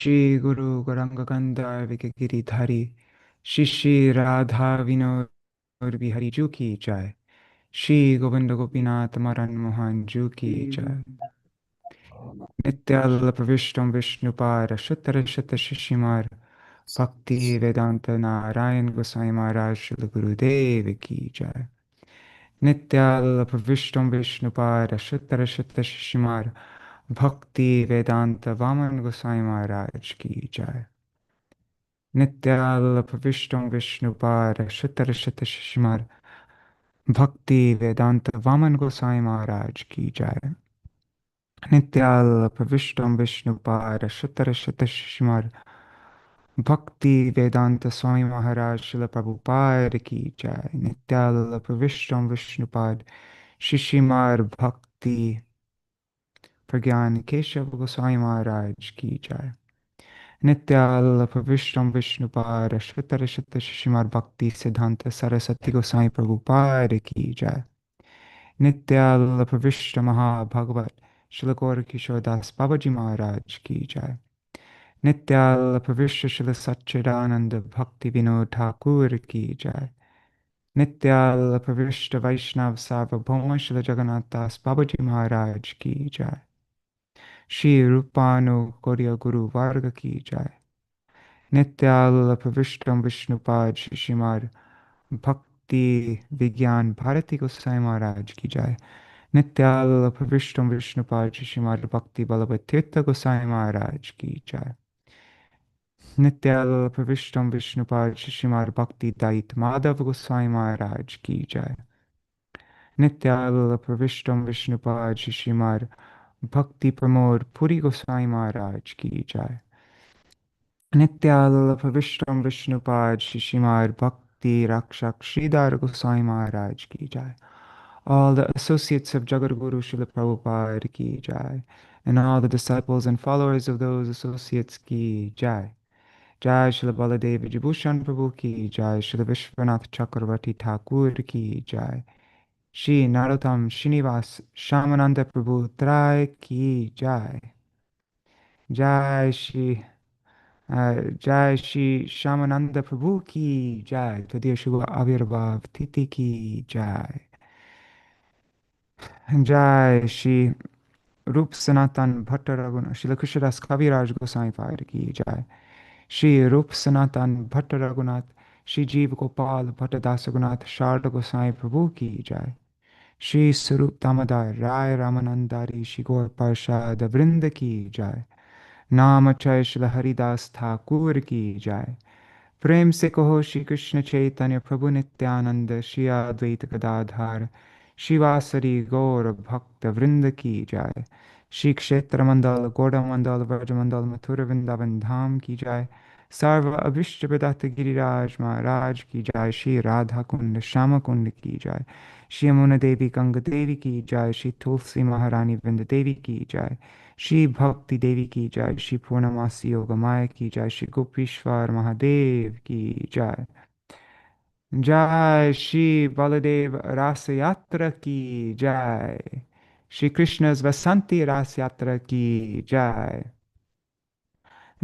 Shri Guru Gauranga Gandhar Vikagiri Shri Shri Radha Vinod Bihari Ju Ki Jai Shri Govinda Gopinath Maran Mohan Ju Ki Jai Nityal Pravishtam Vishnupara Shuttara Shutta Shishimar Bhakti Vedanta Narayan Gosai Maharaj Srila Gurudev Ki Jai Nityal Pravishtam Vishnupara Shuttara Shutta Shishimar Bhakti Vedanta Vaman Gosai Maharaj Ki Jai Nityal Pravishtam Vishnupara Shuttara Shutta Shishimar Bhakti Vedanta Vaman Gosai Maharaj Ki Jai Nityal Pravishtam Vishnupara Shuttara Shutta Shishimar Bhakti Vedanta Swami Maharaj Srila Prabhupada Ki Jai Nityal Pravishtam Vishnupad Shishimar Bhakti Pragyan Keshav Gosai Maharaj Ki Jai Nityal Pravishtam Vishnupad Shuttara Shutta Shishimar Bhakti Siddhanta Saraswati Gosai Prabhupada Ki Jai Nityal Pravishta Mahā-bhagavat Śrīla Gaura Kishora Das Babaji Maharaj Ki Jai Nityal Pravishta Śrīla Satchidananda Bhakti Vinod Ṭhākura Ki Jai Nityal Pravishta Vaishnav Sarvabhauma Śrīla Jagannath Das Babaji Maharaj Ki Jai Shri Rupanu Gauriya Guru Varga Ki Jai Nityal Pravishtam Vishnupad Shishimar Bhakti Vigyan Bharati Gosai Maharaj Ki Jai Nityal Pravishtam Vishnupad Shishimad Bhakti Ballabha Tīrtha Gosai Maharaj Ki Jai Nityal Pravishtam Vishnupad Shishimad Bhakti Dait Madhav Gosai Maharaj Ki Jai Nityal Pravishtam Vishnupad Shishimad Bhakti Pramod Puri Gosai Maharaj Ki Jai Nityal Pravishtam Vishnupad Shishimad Bhakti Rakshak Sridhar Gosai Maharaj Ki Jai all the associates of Jagadguru Srila Prabhupada Ki Jai, and all the disciples and followers of those associates Ki Jai. Jai Srila Baladeva Vibhushan Prabhu Ki Jai, Srila Vishwanath Chakravarti Thakur Ki Jai, Shri Narottam Srinivas Śyāmānanda Prabhu Trai Ki Jai, Jai Shri Jai Shri Śyāmānanda Prabhu Ki Jai, Tadiya Shubha Avirbhav Titi Ki Jai. Jai Shri Rup Sanatan Bhatta Raghunath, Srila Krishnadas Kaviraj Gosai Pad Ki Jai. Shri Rup Sanatan Bhatta Raghunath, Shri Jeev Gopal Bhatta Dasagunath, Sharda Gosai Prabhu Ki Jai. Shri Sarup Damodar Rai Ramanandari, Shri Gaur Parshad Vrinda Ki Jai. Namachay Srila Haridas Thakur Ki Jai. प्रेम से कहो श्री कृष्ण चैतन्य प्रभु नित्यानंद श्री अद्वैत गदाधर शिवासरी गौर भक्त वृंद की जय श्री क्षेत्र मंडल गौड़ मंडल व्रज मंडल मथुर वृंदावन धाम की जय सर्व अभिष्ट प्रदत्त गिरिराज महाराज की जय श्री राधा कुंड श्याम कुंड की जय श्री यमुना देवी गंग देवी की जय श्री तुलसी महारानी वृंद देवी की जय श्री भक्ति देवी की जय श्री पूर्णमासी योग माया की जय श्री गोपीश्वर महादेव की जय जय श्री बलदेव रास यात्रा की जय श्री कृष्ण वसंती रास यात्रा की जय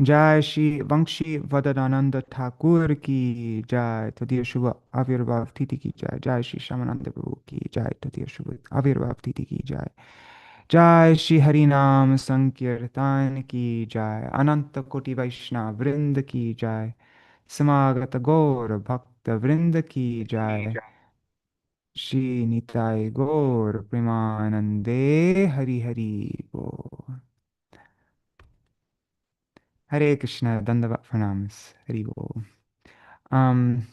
जय श्री वंशी-वादनानंद ठाकुर की जय तृतीय शुभ आविर्भाव तिथि की जय जय श्री श्यामानंद प्रभु की जय तृतीय शुभ आविर्भाव तिथि की जय जय श्री हरि नाम संकीर्तन की जय अनंत कोटि वैष्णव वृंद की जय समागत गौर भक्त वृंद की जय श्री निताय गौर प्रेमानंदे हरि हरि बोल Hare Krishna Dandavat Pranams Hari Bol. Um,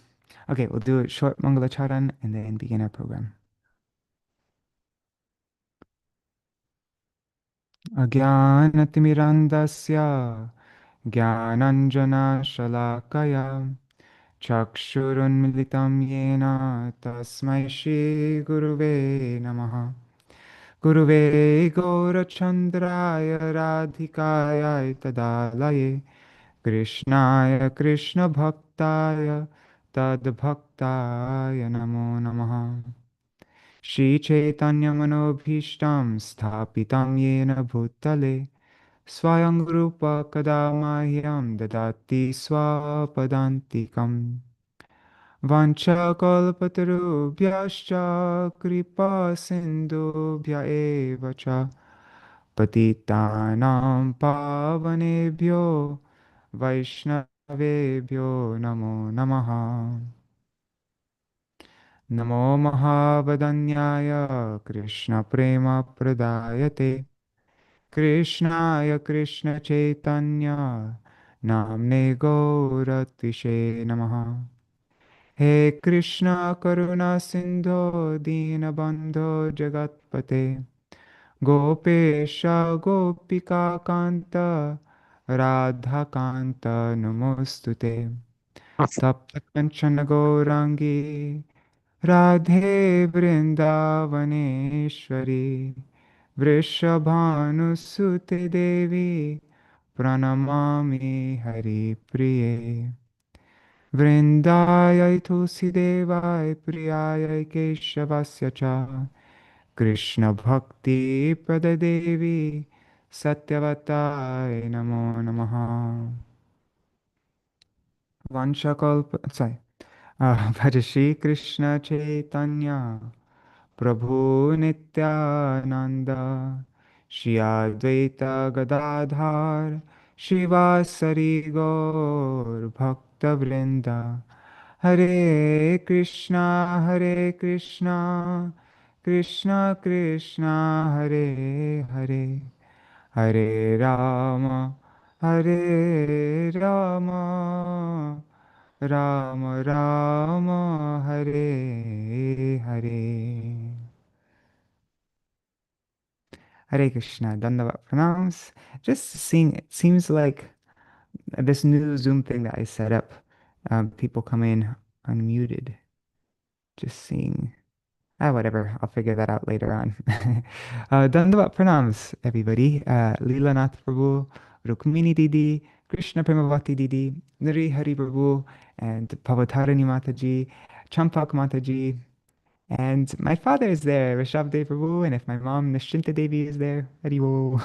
okay, we'll do a short Mangalacharan and then begin our program. Ajnanatirandasya Jnananjana Shalakaya Chakshurunmilitam Yena Tasmai Shri Guruve Namaha Guruve Gaurachandraya Radhikaya Tadalaye Krishnaya Krishna Bhaktaya Tad Bhaktaya Namo Namaha Shri Chaitanya Manobhishtam Sthapitam Yena Bhutale Swayam Rupa Kada Mahyam Dadati Swapadantikam Vanchakalpatarubhyascha Kripa Sindhubhya eva cha Patitanam Pavanebhyo Vaishnavebhyo Namo Namaha Namo Mahavadanyaya Krishna Prema Pradayate Krishnaya Krishna Chaitanya Namne Gauratishe Namaha He Krishna Karuna Sindho Dinabandho Jagatpate Gopesha Gopika Kanta Radha Kanta Namostute Tapta Kanchana Gaurangi Radhe Vrindavaneshwari Vrishabhanusute Devi Pranamami Hari Priye Vrindayai Tulsidevai Priyayai Keshavasya Cha Krishna Bhakti Pradadevi Satyavatai Namo Namaha sorry. Bhaja Shri Krishna Chaitanya Prabhu Nityananda Shri Advaita Gadadhar Shivasari Gaur Bhakta Vrinda Hare Krishna Krishna Krishna Hare Hare Hare Rama Hare Rama Rama Rama Hare Hare Hare Krishna, Dandavat Pranams. Just seeing, it seems like this new Zoom thing that I set up, people come in unmuted. Just seeing. Whatever. I'll figure that out later on. Dandavat Pranams, everybody. Leela Nath Prabhu, Rukmini Didi, Krishna Premavati Didi, Nari Hari Prabhu, and Pavatarani Mataji, Champak Mataji, and my father is there, Rishabh Prabhu, and if my mom, Nishinta Devi, is there, Haribo,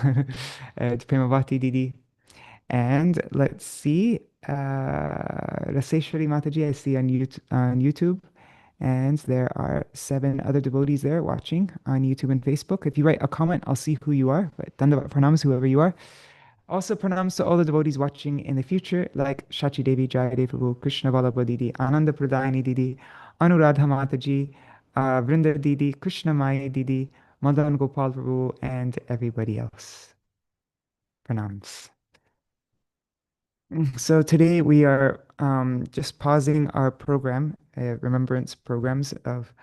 and Premavati Didi. And let's see, Raseshwari Mataji, I see on YouTube. And there are 7 other devotees there watching on YouTube and Facebook. If you write a comment, I'll see who you are. But Dandavat Pranams, whoever you are. Also pranams to all the devotees watching in the future, like Shachi Devi, Jayadev Prabhu, Krishna Ballabha Didi, Ananda Pradayani Didi, Anuradha Mataji, Vrinda Didi, Krishna Maya Didi, Madan Gopal Prabhu, and everybody else. Pranams. So today we are just pausing our program, remembrance programs of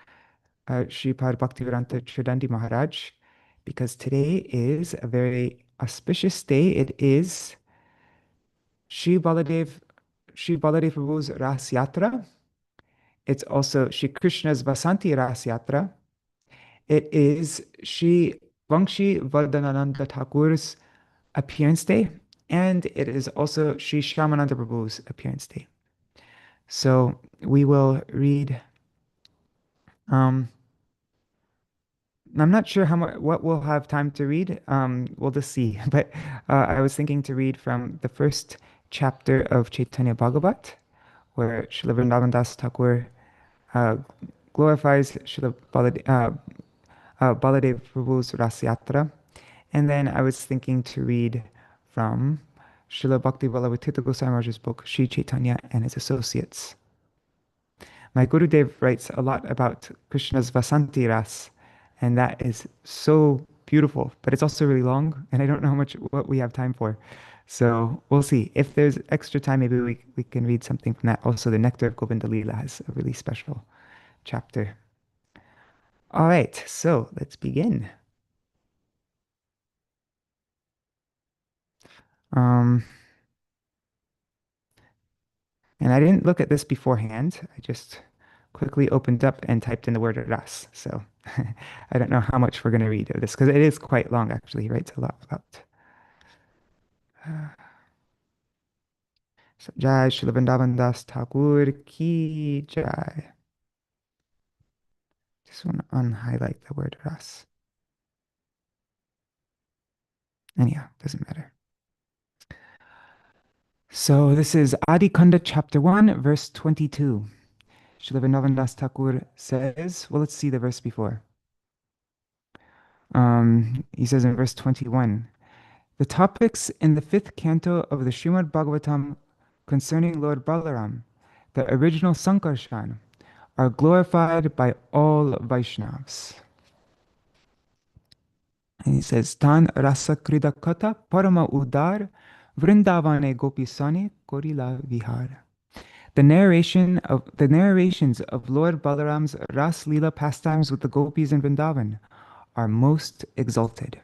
Sripad Bhaktivedanta Tridanti Maharaj, because today is a very auspicious day. It is Sri Baladev Prabhu's Rāsa-yātrā. It's also Sri Krishna's Vasanti-rāsa. It is Sri Vaṁśī-vadanānanda Thakur's appearance day, and it is also Sri Śyāmānanda Prabhu's appearance day. So we will read. I'm not sure what we'll have time to read. We'll just see. But I was thinking to read from the first chapter of Caitanya-bhāgavata, where Srila Vrindavan Das Thakur glorifies Srila Baladeva Prabhu's Rāsa-yātrā. And then I was thinking to read from Srila Bhakti Vallabha Tirtha Goswami Maharaj's book, Sri Chaitanya and His Associates. My Gurudev writes a lot about Krishna's Vasanti-rāsa, and that is so beautiful, but it's also really long, and I don't know what we have time for. So we'll see. If there's extra time, maybe we can read something from that. Also, the Nectar of Govinda Leela has a really special chapter. All right, so let's begin. And I didn't look at this beforehand. I just quickly opened up and typed in the word ras. So I don't know how much we're going to read of this because it is quite long, actually. He writes a lot about. So, Jai Srila Vrindavan Das Thakur Ki Jai. Just want to unhighlight the word ras. Anyhow, doesn't matter. So this is Ādi-khaṇḍa chapter 1, verse 22. Śrīla Vrindavan Thakur says, well, let's see the verse before. He says in verse 21, the topics in the fifth canto of the Śrīmad Bhagavatam concerning Lord Balaram, the original Sankarshan, are glorified by all Vaishnavas. And he says, Tan rasa kridakata parama udar vrindavane gopisane korila vihar. The narrations of Lord Balaram's Ras Leela pastimes with the gopis in Vrindavan are most exalted.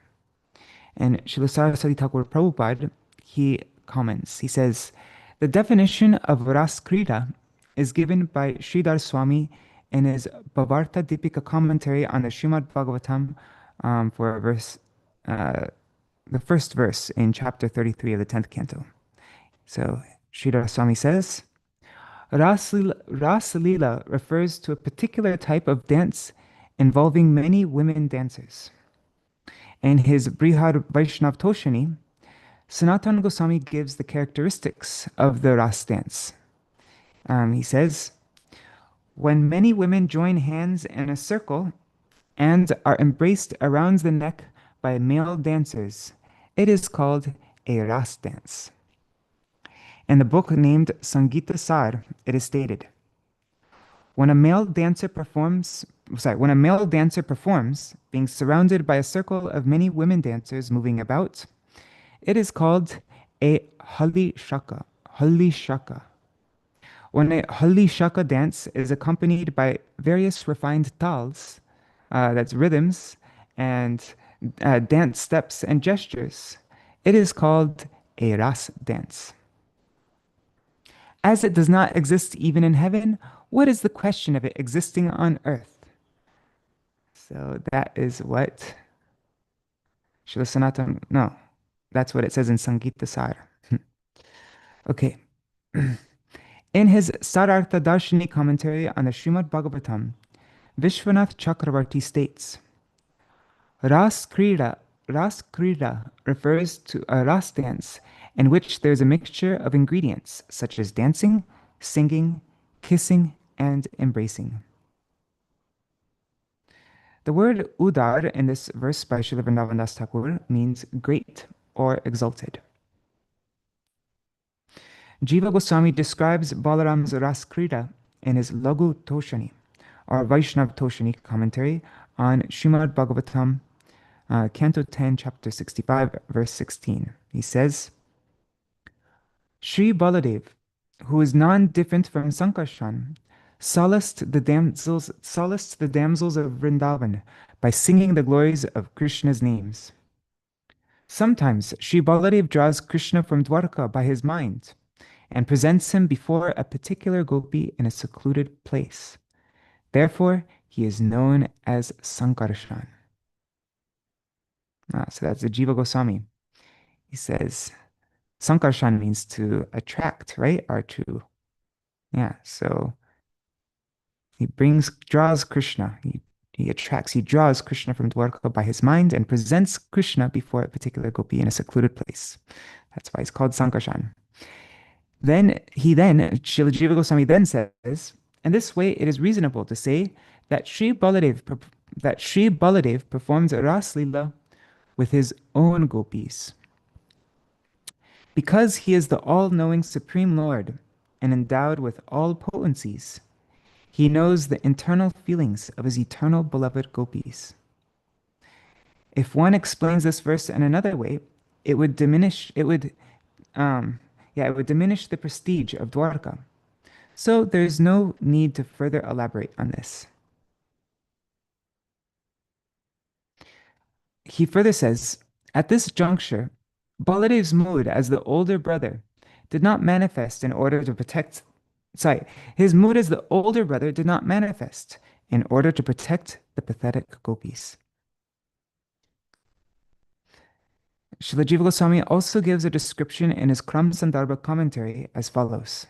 And Śrīla Saraswati Thakur Prabhupada, he comments, he says, the definition of Ras Krida is given by Sridhar Swami in his Bhavarta Dipika commentary on the Śrīmad Bhagavatam for verse, the first verse in chapter 33 of the 10th canto. So Sridhar Swami says, Ras Leela refers to a particular type of dance involving many women dancers. In his Brihad Vaishnav Toshani, Sanatana Goswami gives the characteristics of the Ras dance. He says, when many women join hands in a circle and are embraced around the neck by male dancers, it is called a Ras dance. In the book named Sangita Sar, it is stated, when a male dancer performs, being surrounded by a circle of many women dancers moving about, it is called a Halli Shaka. When a Halli Shaka dance is accompanied by various refined tals, that's rhythms, and dance steps and gestures, it is called a Ras dance. As it does not exist even in heaven, what is the question of it existing on earth? So that is what Śrīla Sanatana, no, that's what it says in Sangita Sar. Okay. In his Sarartha Darshini commentary on the Śrīmad Bhagavatam, Vishwanath Chakravarti states, Ras Krida refers to a Ras dance in which there is a mixture of ingredients such as dancing, singing, kissing, and embracing. The word udar in this verse by Śrīla Vrindavan Thakur means great or exalted. Jiva Goswami describes Balaram's Ras Krida in his Lagu Toshani, or Vaishnav Toshani commentary on Śrīmad Bhagavatam, Canto 10, Chapter 65, verse 16. He says, Sri Baladev, who is non-different from Sankarshan, solaced the damsels of Vrindavan by singing the glories of Krishna's names. Sometimes Sri Baladev draws Krishna from Dwarka by his mind and presents him before a particular gopi in a secluded place. Therefore, he is known as Sankarshan. So that's the Jiva Goswami. He says, Sankarshan means to attract, right? Or to, so he draws Krishna. He draws Krishna from Dwarka by his mind and presents Krishna before a particular gopi in a secluded place. That's why he's called Sankarshan. Srila Jiva Goswami then says, in this way it is reasonable to say that Sri Baladev performs a Ras Leela with his own gopis. Because he is the all-knowing Supreme Lord and endowed with all potencies, he knows the internal feelings of his eternal beloved gopis. If one explains this verse in another way, it would diminish the prestige of Dwarka. So there is no need to further elaborate on this. He further says, at this juncture, Baladev's mood as the older brother did not manifest in order to protect his mood as the older brother did not manifest in order to protect the pathetic gopis. Śrīla Jiva Goswami also gives a description in his Kram Sandarbha commentary as follows.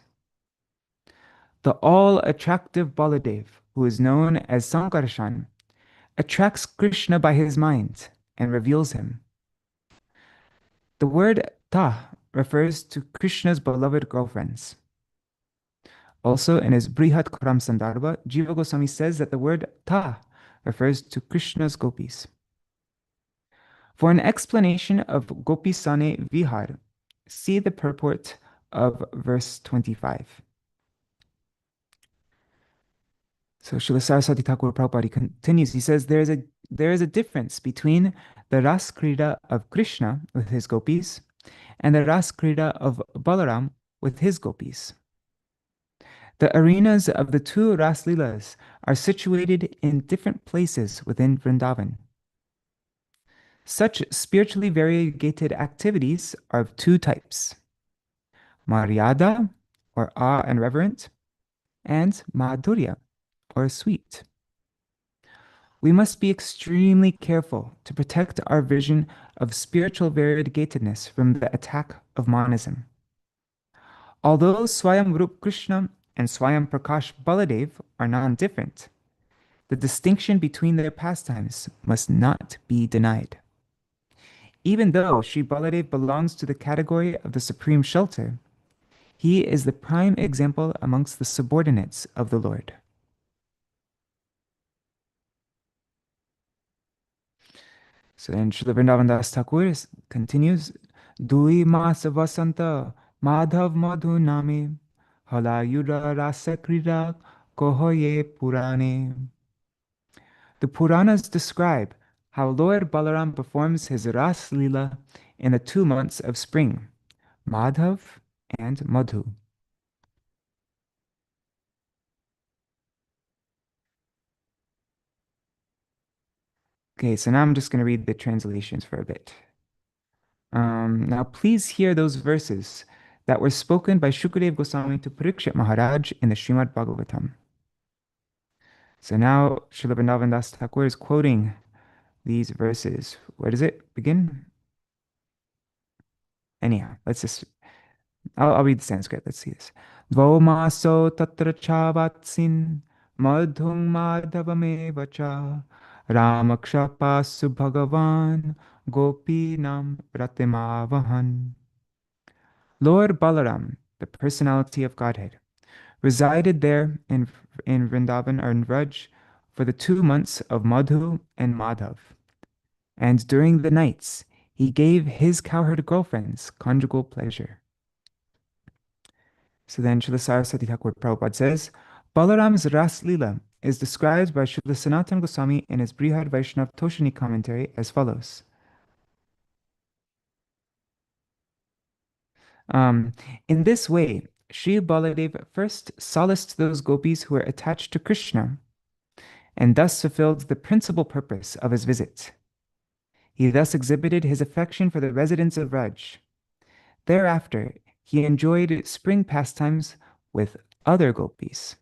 The all-attractive Baladev, who is known as Sankarshan, attracts Krishna by his mind and reveals him. The word ta refers to Krishna's beloved girlfriends. Also, in his Brihat Kram Sandarbha, Jiva Goswami says that the word ta refers to Krishna's gopis. For an explanation of Gopi Sane Vihar, see the purport of verse 25. So Srila Saraswati Thakur Prabhupada continues. He says there is a difference between the Ras Krida of Krishna with his gopis and the Ras Krida of Balaram with his gopis. The arenas of the two Ras Leelas are situated in different places within Vrindavan. Such spiritually variegated activities are of two types: Maryada, or awe and reverent, and Madhurya, or sweet. We must be extremely careful to protect our vision of spiritual variegatedness from the attack of monism. Although Swayam Rup Krishna and Swayam Prakash Baladev are non-different, the distinction between their pastimes must not be denied. Even though Sri Baladev belongs to the category of the supreme shelter, he is the prime example amongst the subordinates of the Lord. So then Srila Vrindavan Das Thakur continues, Dui Masa Vasanta Madhav Madhu Name Halayura Rasa Krida Kohoye Purane. The Puranas describe how Lord Balaram performs his Ras Leela in the 2 months of spring, Madhav and Madhu. Okay, so now I'm just going to read the translations for a bit. Now please hear those verses that were spoken by Shukadeva Goswami to Parikshit Mahārāja in the Śrīmad Bhagavatam. So now Srila Vrindavan Das Thakur is quoting these verses. Where does it begin? Anyhow, I'll read the Sanskrit. Let's see this. Dvaumaso tatra chavatsin madhung madhavameva cha ramakshapasu bhagavan gopinam pratimavahan. Lord Balaram, the personality of Godhead, resided there in Vrindavan or in Vraj for the 2 months of Madhu and Madhav. And during the nights, he gave his cowherd girlfriends conjugal pleasure. So then Srila Saraswati Thakur Prabhupada says, Balaram's Ras Leela is described by Srila Sanatana Goswami in his Brihad Vaishnava Toshani commentary as follows. In this way, Sri Baladev first solaced those gopis who were attached to Krishna, and thus fulfilled the principal purpose of his visit. He thus exhibited his affection for the residents of Vraj. Thereafter, he enjoyed spring pastimes with other gopis.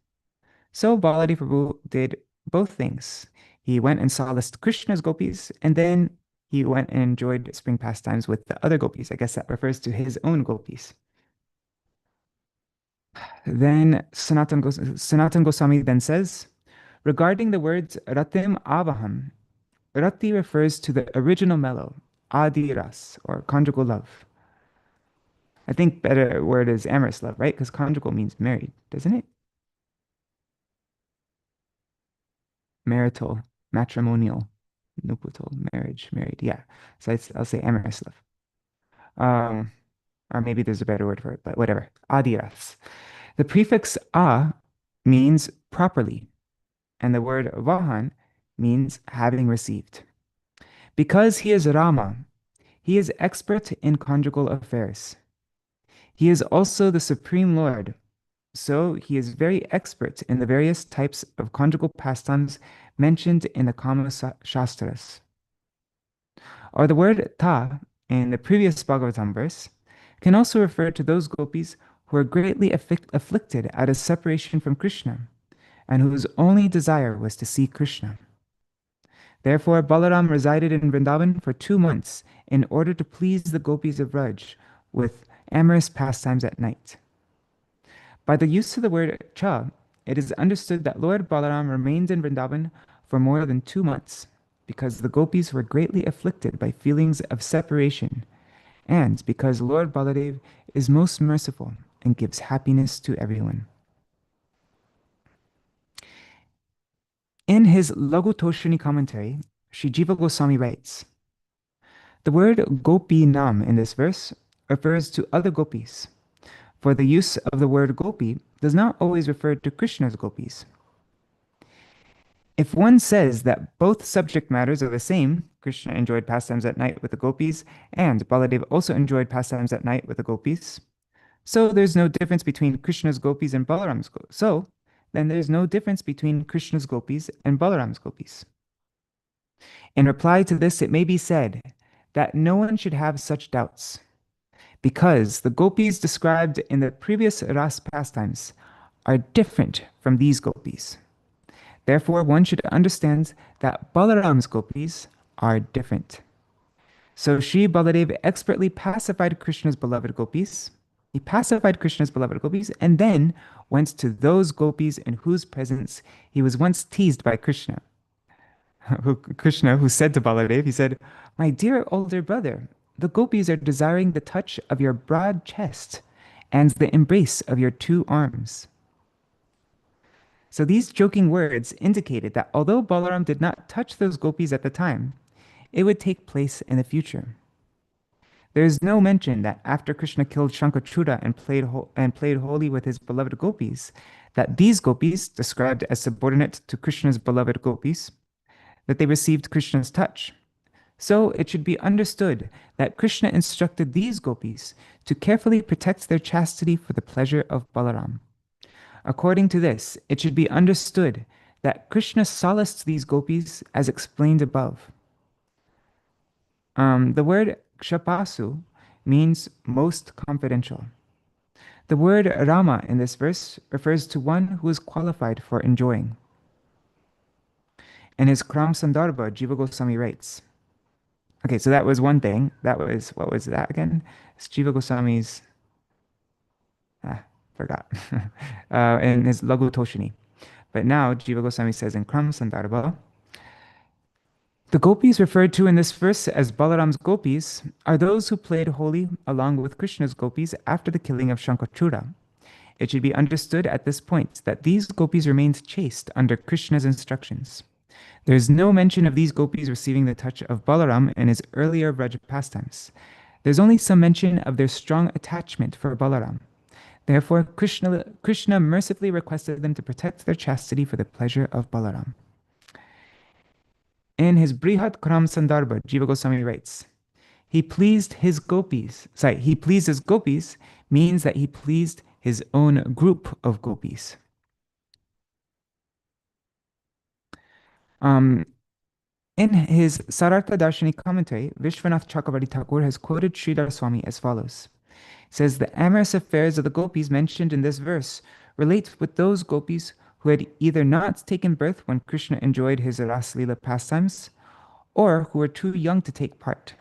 So Baladeva Prabhu did both things. He went and solaced Krishna's gopis, and then he went and enjoyed spring pastimes with the other gopis. I guess that refers to his own gopis. Then Sanatana Goswami then says, regarding the words Ratim Avaham, Rati refers to the original mellow, Ādi-rasa, or conjugal love. I think better word is amorous love, right? Because conjugal means married, doesn't it? Marital, matrimonial, nuputal, marriage, married. Yeah. So I'll say amorous love. Or maybe there's a better word for it, but whatever. Ādi-rasa. The prefix a means properly, and the word vahan means having received. Because he is Rama, he is expert in conjugal affairs. He is also the Supreme Lord, so he is very expert in the various types of conjugal pastimes mentioned in the Kama Shastras. Or the word ta in the previous Bhagavatam verse can also refer to those gopis who are greatly afflicted at a separation from Krishna, and whose only desire was to see Krishna. Therefore, Balaram resided in Vrindavan for 2 months in order to please the gopis of Vraj with amorous pastimes at night. By the use of the word cha, it is understood that Lord Balaram remained in Vrindavan for more than 2 months, because the gopis were greatly afflicted by feelings of separation, and because Lord Baladev is most merciful and gives happiness to everyone. In his Lagu Toshini commentary, Sri Jiva Goswami writes, the word Gopi Nam in this verse refers to other gopis, for the use of the word Gopi does not always refer to Krishna's gopis. If one says that both subject matters are the same, Krishna enjoyed pastimes at night with the gopis, and Baladeva also enjoyed pastimes at night with the gopis, so there's no difference between Krishna's gopis and Balaram's gopis. So then there's no difference between Krishna's gopis and Balaram's gopis. In reply to this, it may be said that no one should have such doubts, because the gopis described in the previous Ras pastimes are different from these gopis. Therefore, one should understand that Balaram's gopis are different. So Sri Baladeva expertly pacified Krishna's beloved gopis. He pacified Krishna's beloved gopis and then went to those gopis in whose presence he was once teased by Krishna. Krishna, who said to Baladev, he said, "My dear older brother, the gopis are desiring the touch of your broad chest and the embrace of your 2 arms." So these joking words indicated that although Balaram did not touch those gopis at the time, it would take place in the future. There is no mention that after Krishna killed Shankachura and played holy with his beloved gopis, that these gopis, described as subordinate to Krishna's beloved gopis, that they received Krishna's touch. So it should be understood that Krishna instructed these gopis to carefully protect their chastity for the pleasure of Balaram. According to this, it should be understood that Krishna solaced these gopis as explained above. The word kshapasu means most confidential. The word Rama in this verse refers to one who is qualified for enjoying. In his Kram Sandarbha, Jiva Goswami writes, okay, so that was one thing. That was, what was that again? It's Jiva Goswami's, forgot, in his Lagu Toshini. But now Jiva Goswami says in Kram Sandarbha, the gopis referred to in this verse as Balaram's gopis are those who played holy along with Krishna's gopis after the killing of Shankachura. It should be understood at this point that these gopis remained chaste under Krishna's instructions. There is no mention of these gopis receiving the touch of Balaram in his earlier Vraja pastimes. There's only some mention of their strong attachment for Balaram. Therefore, Krishna mercifully requested them to protect their chastity for the pleasure of Balaram. In his Brihat Kram Sandarbha, Jiva Goswami writes, he pleased his gopis means that he pleased his own group of gopis. In his Sarartha Darshani commentary, Vishwanath Chakravarti Ṭhākura has quoted Sridhar Swami as follows. It says, the amorous affairs of the gopis mentioned in this verse relate with those gopis who had either not taken birth when Krishna enjoyed his Ras-lila pastimes, or who were too young to take part.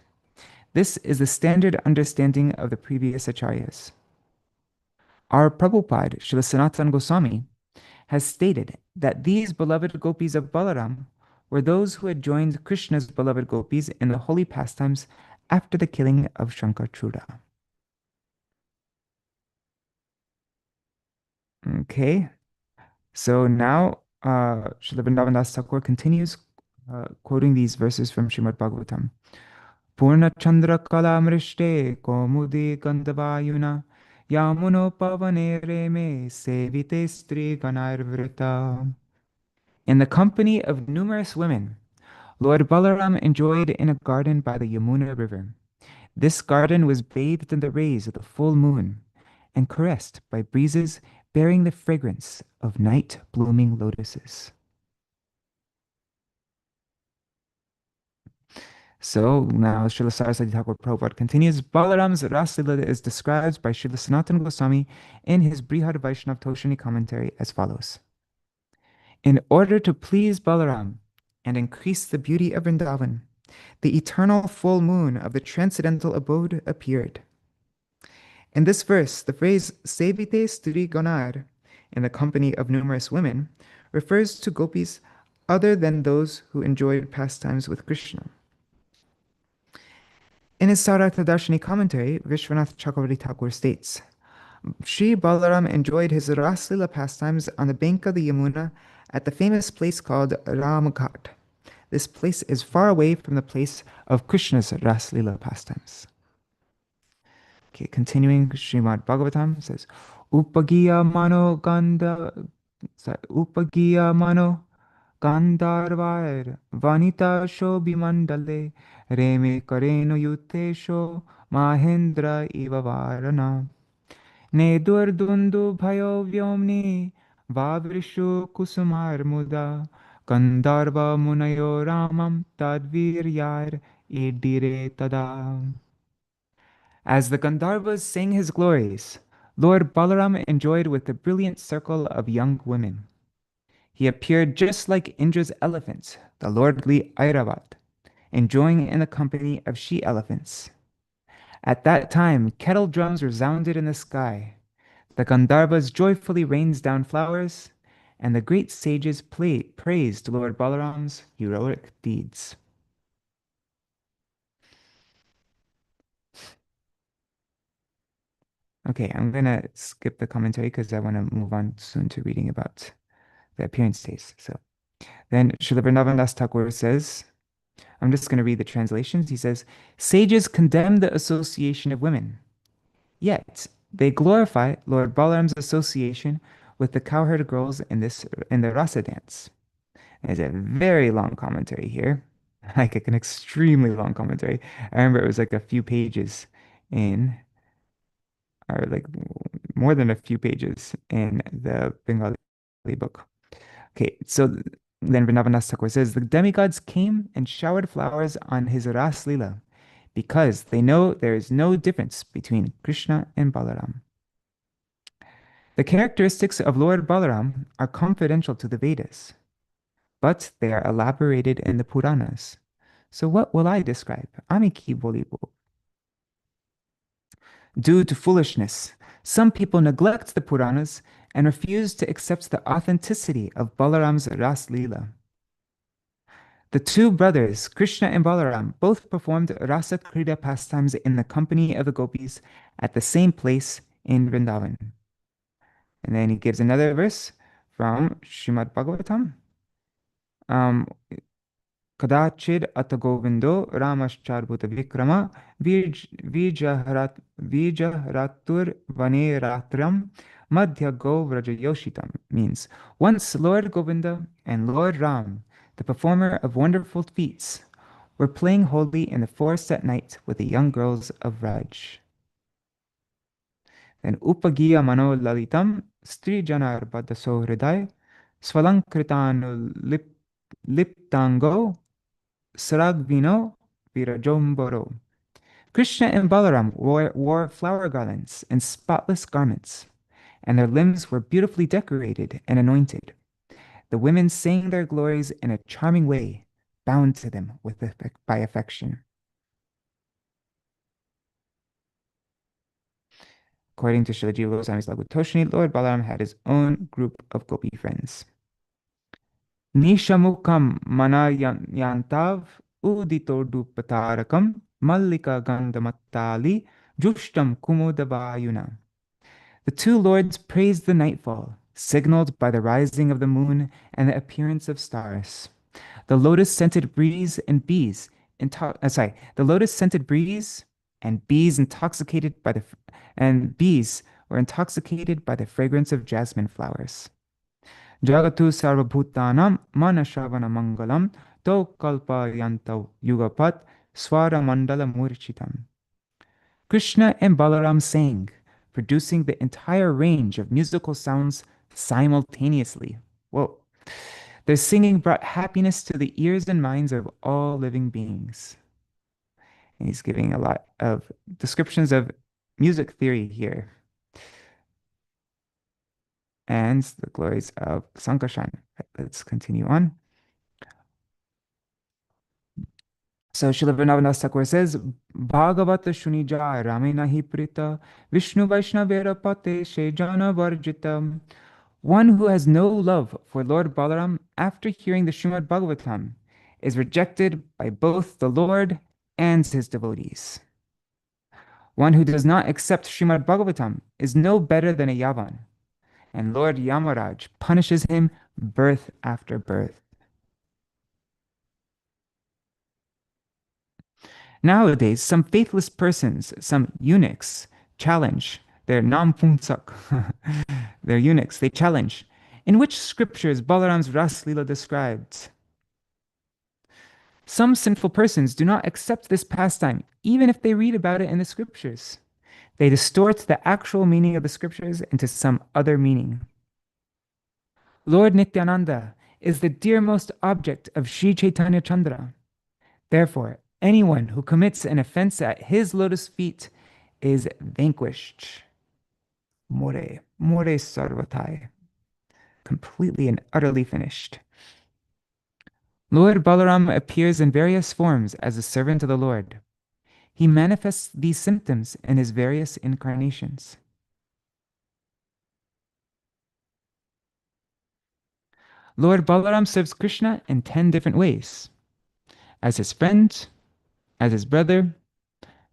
This is the standard understanding of the previous acharyas. Our Prabhupada, Śrīla Sanatana Goswami, has stated that these beloved gopis of Balaram were those who had joined Krishna's beloved gopis in the holy pastimes after the killing of Shankachura. Okay, so now Śrīla Vrindavan Das Thakur continues quoting these verses from Srimad Bhagavatam. Purna Chandra Kala Mrishte Komudi Gandhavayuna Yamuno Pavane Reme Sevite Stri Ganarvrita. In the company of numerous women, Lord Balaram enjoyed in a garden by the Yamuna river. This garden was bathed in the rays of the full moon and caressed by breezes bearing the fragrance of night-blooming lotuses. So now Srila Saraswati Thakur Prabhupada continues, Balaram's Raslila is described by Srila Sanatana Goswami in his Brihad Vaishnava Toshini commentary as follows. In order to please Balaram and increase the beauty of Vrindavan, the eternal full moon of the transcendental abode appeared. In this verse, the phrase Sevite Sturi Ganar, in the company of numerous women, refers to gopis other than those who enjoyed pastimes with Krishna. In his Sarata Darshini commentary, Vishwanath Chakravarti Thakur states, Sri Balaram enjoyed his Raslila pastimes on the bank of the Yamuna at the famous place called Ramghat. This place is far away from the place of Krishna's Raslila pastimes. Okay, continuing, Srimad Bhagavatam says, Upagiya mano Gandharvar Vanita Shobhimandale Reme Kareno Yutesho Mahendra Ivavarana Ne Durdundu Bhayo Vyomni Vavrishu Kusumar Muda Gandharva Munayo Ramam Tadviryar Idire Tada. As the Gandharvas sang his glories, Lord Balaram enjoyed with the brilliant circle of young women. He appeared just like Indra's elephant, the lordly Airavat, enjoying in the company of she-elephants. At that time, kettle drums resounded in the sky. The Gandharvas joyfully rained down flowers, and the great sages praised Lord Balaram's heroic deeds. Okay, I'm going to skip the commentary because I want to move on soon to reading about the appearance days. So then Srila Vrindavan Thakur says, I'm just going to read the translations. He says, sages condemn the association of women, yet they glorify Lord Balaram's association with the cowherd girls in the rasa dance. There's a very long commentary here, like an extremely long commentary. I remember it was like a few pages in, or like more than a few pages in the Bengali book. Okay, so then Vrindavan Thakur says, the demigods came and showered flowers on his Ras Lila because they know there is no difference between Krishna and Balaram. The characteristics of Lord Balaram are confidential to the Vedas, but they are elaborated in the Puranas. So what will I describe? Ami ki bolibo. Due to foolishness, some people neglect the Puranas and refuse to accept the authenticity of Balaram's Ras Lila. The two brothers, Krishna and Balaram, both performed Rasa Krida pastimes in the company of the gopis at the same place in Vrindavan. And then he gives another verse from Srimad Bhagavatam. Kadachid Atagovindo Ramascharbhuta Vikrama Vijaharatur Vane Ratram Madhya Go Vraja Yoshitam means once Lord Govinda and Lord Ram, the performer of wonderful feats, were playing holy in the forest at night with the young girls of Raj. Then Upagiya Mano Lalitam Stri Janar Badaso Hriday Svalankritanu Liptango Saragvino Virajomboro. Krishna and Balaram wore flower garlands and spotless garments, and their limbs were beautifully decorated and anointed. The women sang their glories in a charming way, bound to them by affection. According to Srila Jiva Goswami's Laghutoshni, Lord Balaram had his own group of gopi friends. Nishamukam manayantav uditodupatarakam mallika gandhamattali jushtam kumudavayuna. The two lords praised the nightfall, signaled by the rising of the moon and the appearance of stars. The lotus-scented breeze and bees were intoxicated by the fragrance of jasmine flowers. Jagatu sarvabhutanam manashavana mangalam to kalpayantav yugapat swara mandala murchitam. Krishna and Balaram sang, producing the entire range of musical sounds simultaneously. Whoa. Their singing brought happiness to the ears and minds of all living beings. And he's giving a lot of descriptions of music theory here. And the glories of Sankarshan. Let's continue on. So Srila Vrindavan Thakur says, Bhagavata Shunija Ramena hi prita Vishnu Vaishnavera Pate Shejana Varjita. One who has no love for Lord Balaram after hearing the Srimad Bhagavatam is rejected by both the Lord and his devotees. One who does not accept Srimad Bhagavatam is no better than a Yavan, and Lord Yamaraj punishes him birth after birth. Nowadays, some faithless persons, some eunuchs, challenge their nampungsak, their eunuchs, they challenge. In which scriptures Balaram's Ras Lila described? Some sinful persons do not accept this pastime, even if they read about it in the scriptures. They distort the actual meaning of the scriptures into some other meaning. Lord Nityananda is the dearmost object of Sri Chaitanya Chandra. Therefore, anyone who commits an offense at his lotus feet is vanquished. More, more sarvatai. Completely and utterly finished. Lord Balaram appears in various forms as a servant of the Lord. He manifests these symptoms in his various incarnations. Lord Balaram serves Krishna in 10 different ways. As his friend, as his brother,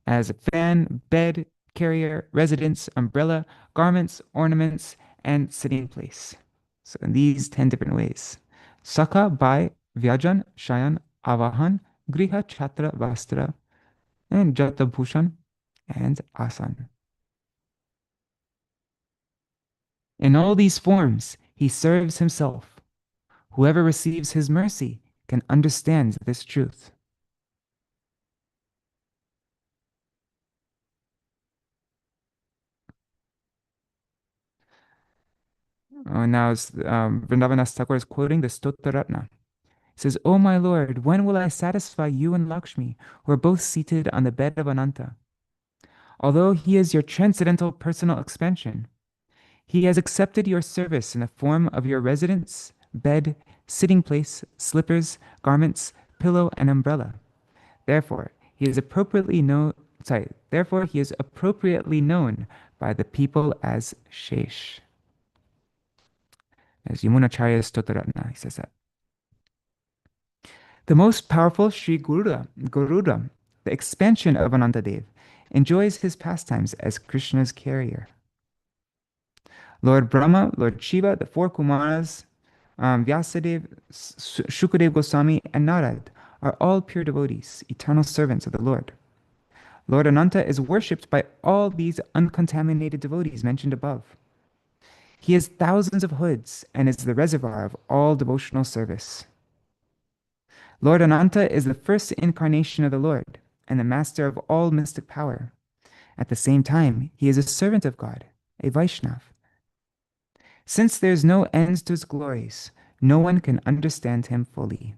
as a fan, bed, carrier, residence, umbrella, garments, ornaments, and sitting place. So in these 10 different ways. Saka, Bhai, Vyajan, Shayan, Avahan, Griha, Chhatra, Vastra, and Jata Bhushan, and Asan. In all these forms, he serves himself. Whoever receives his mercy can understand this truth. Now, Vrindavan Thakur is quoting the Stottaratna. He says, "O my Lord, when will I satisfy you and Lakshmi, who are both seated on the bed of Ananta? Although he is your transcendental personal expansion, he has accepted your service in the form of your residence, bed, sitting place, slippers, garments, pillow, and umbrella. Therefore, he is appropriately known. Therefore, he is appropriately known by the people as Shesh." As Yamunacharya Stottaratna, he says that. The most powerful Sri Garuda, the expansion of Anantadev, enjoys his pastimes as Krishna's carrier. Lord Brahma, Lord Shiva, the four Kumaras, Vyasadeva, Shukadeva Gosvāmī, and Narad are all pure devotees, eternal servants of the Lord. Lord Ananta is worshipped by all these uncontaminated devotees mentioned above. He has thousands of hoods and is the reservoir of all devotional service. Lord Ananta is the first incarnation of the Lord and the master of all mystic power. At the same time, he is a servant of God, a Vaishnav. Since there is no end to his glories, no one can understand him fully.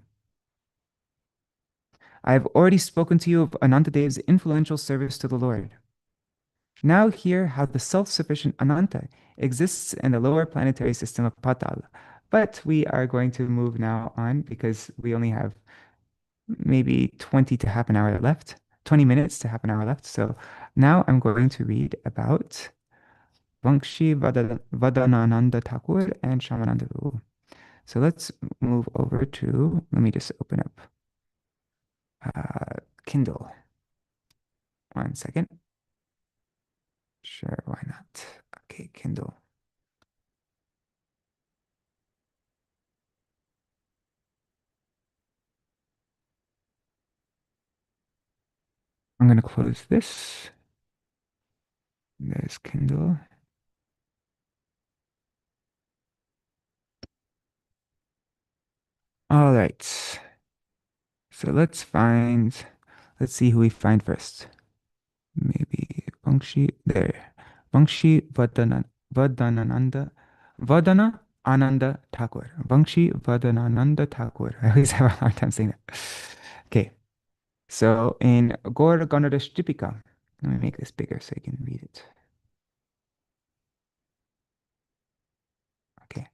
I have already spoken to you of Anantadev's influential service to the Lord. Now hear how the self-sufficient Ananta exists in the lower planetary system of Patal. But we are going to move now on because we only have maybe 20 to half an hour left, 20 minutes to half an hour left. So now I'm going to read about Vaṁśi-vadanānanda Ṭhākura and Śyāmānanda Prabhu. So let's move over to, let me just open up Kindle. 1 second. Sure, why not? Okay, Kindle. I'm going to close this. There's Kindle. All right. So let's see who we find first. Maybe Vaṁśi, there. Vaṁśi-vadanānanda, Vadanānanda Ṭhākura. Vaṁśi-vadanānanda Ṭhākura. I always have a hard time saying that. Okay. So in Gaur Ganadhash Dipika, let me make this bigger so you can read it. Okay.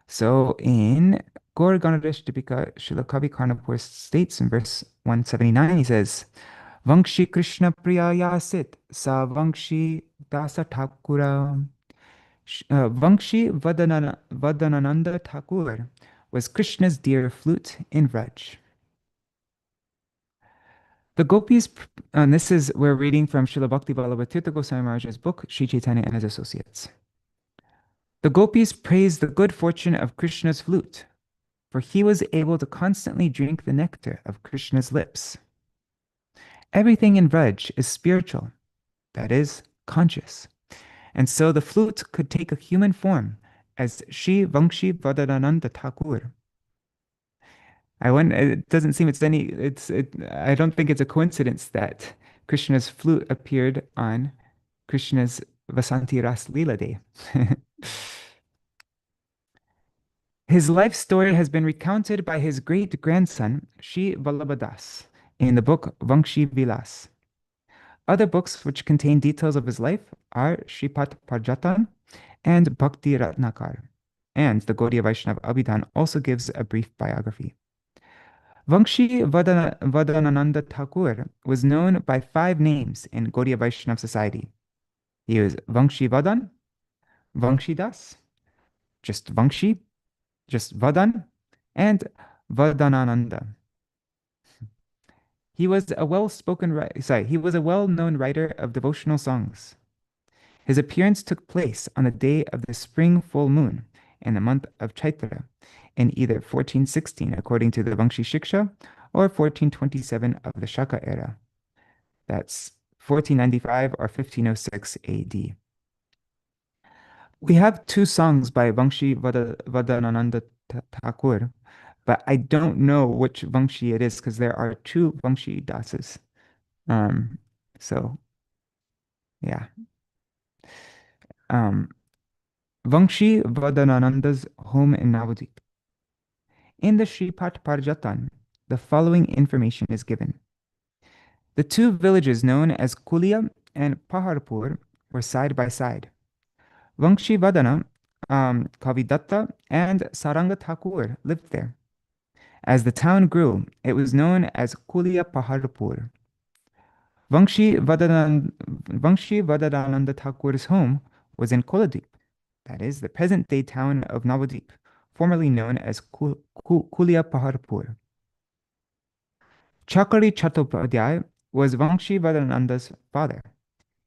So in Gaur Ganadhash Dipika, Srila Kavi Karnapur states in verse 179, he says, Vaṁśi Krishna Priya Yasit Sa Vaṁśi Dasa Ṭhākura. Vaṁśi-vadanānanda Thakur was Krishna's dear flute in Vraj. The gopis, and this is, we're reading from Srila Bhakti Vallabha Tirtha Goswami Mahārāja's book, Sri Chaitanya and His Associates. The gopis praised the good fortune of Krishna's flute, for he was able to constantly drink the nectar of Krishna's lips. Everything in Vraj is spiritual, that is, conscious, and so the flute could take a human form as Shri Vaṁśi-vadanānanda Ṭhākura. It doesn't seem I don't think it's a coincidence that Krishna's flute appeared on Krishna's Vasanti-rāsa Lila day. His life story has been recounted by his great-grandson, Sri Ballabha in the book Vaṁśī-viladāsa. Other books which contain details of his life are Śrīpat Parjatan and Bhakti Ratnakar, and the Gaudiya Vaishnava Abhidhan also gives a brief biography. Vaṁśi-vadanānanda Ṭhākura was known by 5 names in Gaudiya Vaishnava society. He was Vaṁśi-vadan, Vaṁśi-das, just Vaṁśi, just Vadan, and Vadanānanda. He was a well-known writer of devotional songs. His appearance took place on the day of the spring full moon in the month of Chaitra, in either 1416 according to the Vaṁśi Shiksha or 1427 of the Shaka era. That's 1495 or 1506 AD. We have 2 songs by Vaṁśi-vadanānanda Ṭhākura, but I don't know which Vaṁśi it is because there are 2 Vaṁśi dasas. So, yeah. Vaṁśi-vadanānanda's home in Navadvip. In the Śrīpat Parjatan, the following information is given. The 2 villages known as Kulia and Paharpur were side by side. Vaṁśi-vadana, Kavidatta, and Saranga Thakur lived there. As the town grew, it was known as Kulia Paharpur. Vaṁśi-vadanānanda Thakur's home was in Koladvip, that is, the present-day town of Navadvip, formerly known as Kulia Paharpur. Chakari Chattopadhyay was Vaṁśi-vadanānanda's father.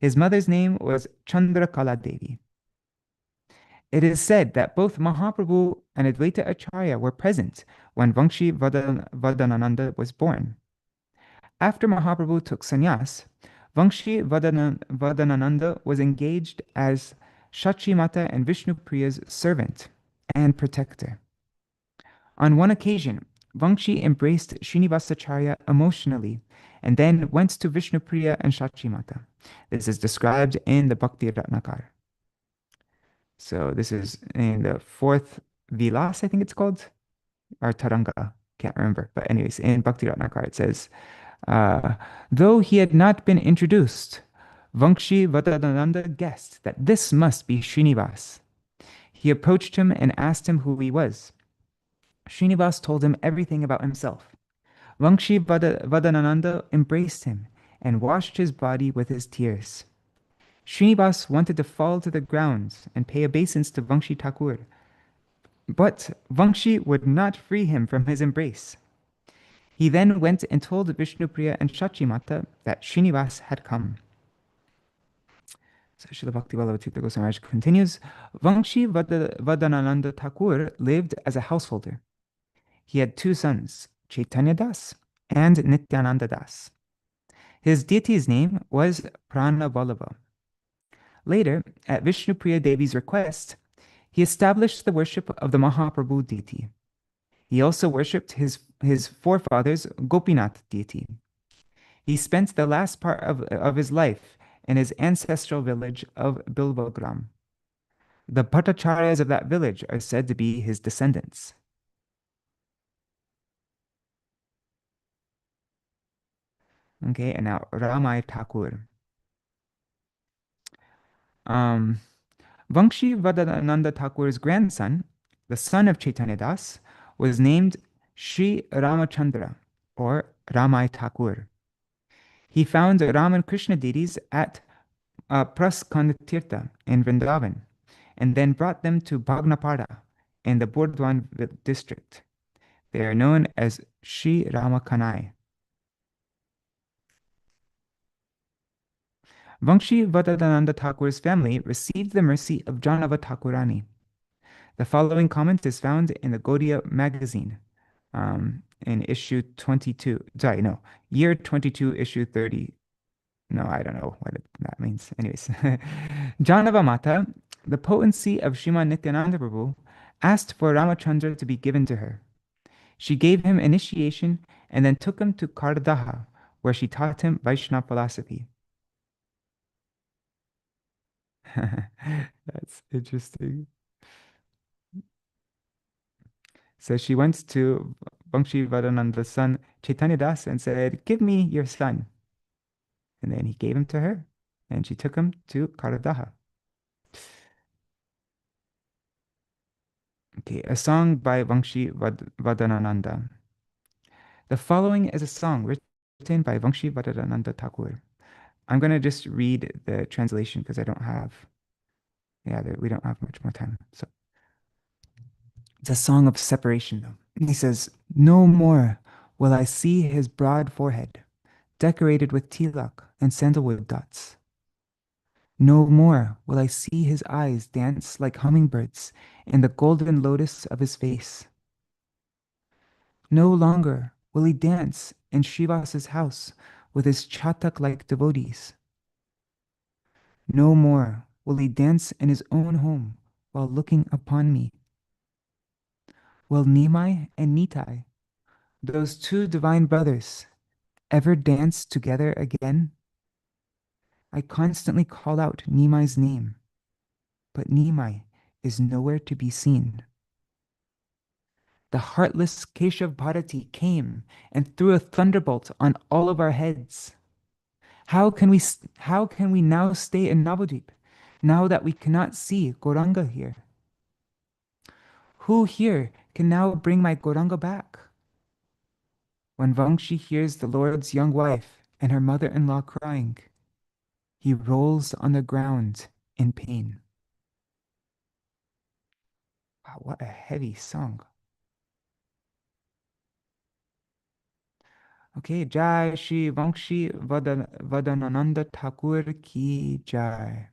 His mother's name was Chandrakala Devi. It is said that both Mahaprabhu and Advaita Acharya were present when Vaṁśi-vadanānanda was born. After Mahaprabhu took sannyas, Vaṁśi-vadanānanda was engaged as Shachimata and Vishnupriya's servant and protector. On one occasion, Vaṁśi embraced Srinivasacharya emotionally and then went to Vishnupriya and Shachimata. This is described in the Bhakti Ratnakar. So this is in the 4th Vilas, I think it's called, or Taranga, can't remember. But anyways, in Bhakti Ratnakar it says, though he had not been introduced, Vaṁśi-vadanānanda guessed that this must be Srinivas. He approached him and asked him who he was. Srinivas told him everything about himself. Vaṁśi-vadanānanda embraced him and washed his body with his tears. Srinivas wanted to fall to the ground and pay obeisance to Vaṁśi Thakur, but Vaṁśi would not free him from his embrace. He then went and told Vishnupriya and Shachimata that Srinivas had come. So Srila Bhakti Vallabha Tirtha Goswami Mahārāja continues, Vaṁśi-vadanānanda Thakur lived as a householder. He had 2 sons, Caitanya-das and Nityananda-das. His deity's name was Ballabha. Later, at Vishnupriya Devi's request, he established the worship of the Mahaprabhu deity. He also worshipped his forefather's Gopinath deity. He spent the last part of his life in his ancestral village of Bilvagram. The Bhattacharyas of that village are said to be his descendants. Okay, and now Ramai Thakur. Vaṁśi-vadanānanda Thakur's grandson, the son of Chaitanya Das, was named Sri Ramachandra or Ramai Thakur. He found Ram and Krishna deities at Praskand Tīrtha in Vrindavan and then brought them to Bhagnapada in the Burdwan district. They are known as Sri Ramakanai. Vaṁśī-vadanānanda Thakur's family received the mercy of Janava Thakurani. The following comment is found in the Gaudiya magazine in issue 22. Sorry, no, year 22, issue 30. No, I don't know what that means. Anyways, Janava Mata, the potency of Srimad Nityananda Prabhu, asked for Ramachandra to be given to her. She gave him initiation and then took him to Kārdaha, where she taught him Vaishnava philosophy. That's interesting. So she went to Vaṁśivadananda's son Caitanya-Das and said, "Give me your son." And then he gave him to her, and she took him to Kārdaha. Okay, a song by Vaṁśivadanānanda. The following is a song written by Vaṁśivadananda Thakur. I'm going to just read the translation because I don't have, we don't have much more time. So it's a song of separation, though. He says, "No more will I see his broad forehead, decorated with tilak and sandalwood dots. No more will I see his eyes dance like hummingbirds in the golden lotus of his face. No longer will he dance in Srivasa's house with his chatak-like devotees. No more will he dance in his own home while looking upon me. Will Nimai and Nitai, those two divine brothers, ever dance together again? I constantly call out Nimai's name, but Nimai is nowhere to be seen. The heartless Keshav Bharati came and threw a thunderbolt on all of our heads. How can we now stay in Navadvip, now that we cannot see Gauranga here? Who here can now bring my Gauranga back?" When Vaṁśī hears the Lord's young wife and her mother-in-law crying, he rolls on the ground in pain. Wow, what a heavy song. Okay, Jai Shri Vaṁśī-vadanānanda Thakur ki Jai.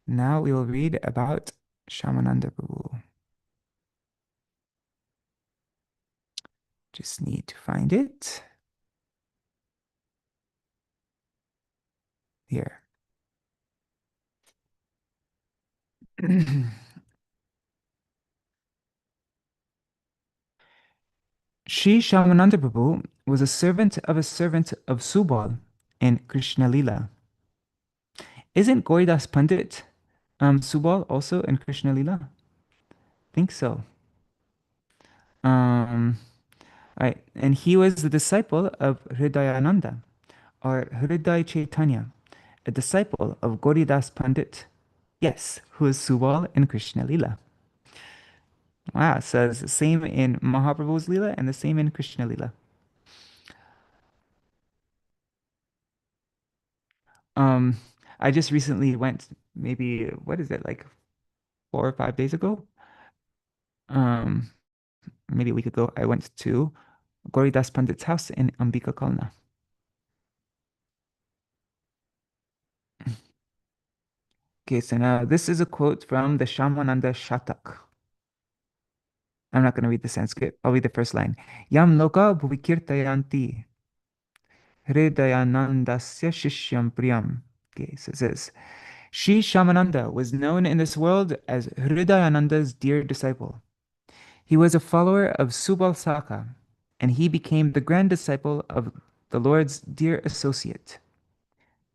Now we will read about Śyāmānanda Prabhu. Just need to find it. Here. Sri Śyāmānanda Prabhu was a servant of Subal in Kṛṣṇa Lila. Isn't Gauridas Pandit Subal also in Kṛṣṇa Lila? Think so. Right, and he was the disciple of Hridayananda, or Hriday Chaitanya, a disciple of Gauridas Pandit, yes, who is Subal in Kṛṣṇa Lila. Wow, so it's the same in Mahaprabhu's Lila and the same in Kṛṣṇa Lila. I just recently went, maybe, what is it, like 4 or 5 days ago? Maybe a week ago, I went to Gauridas Pandit's house in Ādi-khaṇḍa. Okay, so now this is a quote from the Śyāmānanda Shatak. I'm not going to read the Sanskrit. I'll read the first line. Yam loka bhuvikirtayanti hridayanandasya shishyam priyam. Okay, so it says, Sri Śyāmānanda was known in this world as Hridayananda's dear disciple. He was a follower of Subal Saka, and he became the grand disciple of the Lord's dear associate.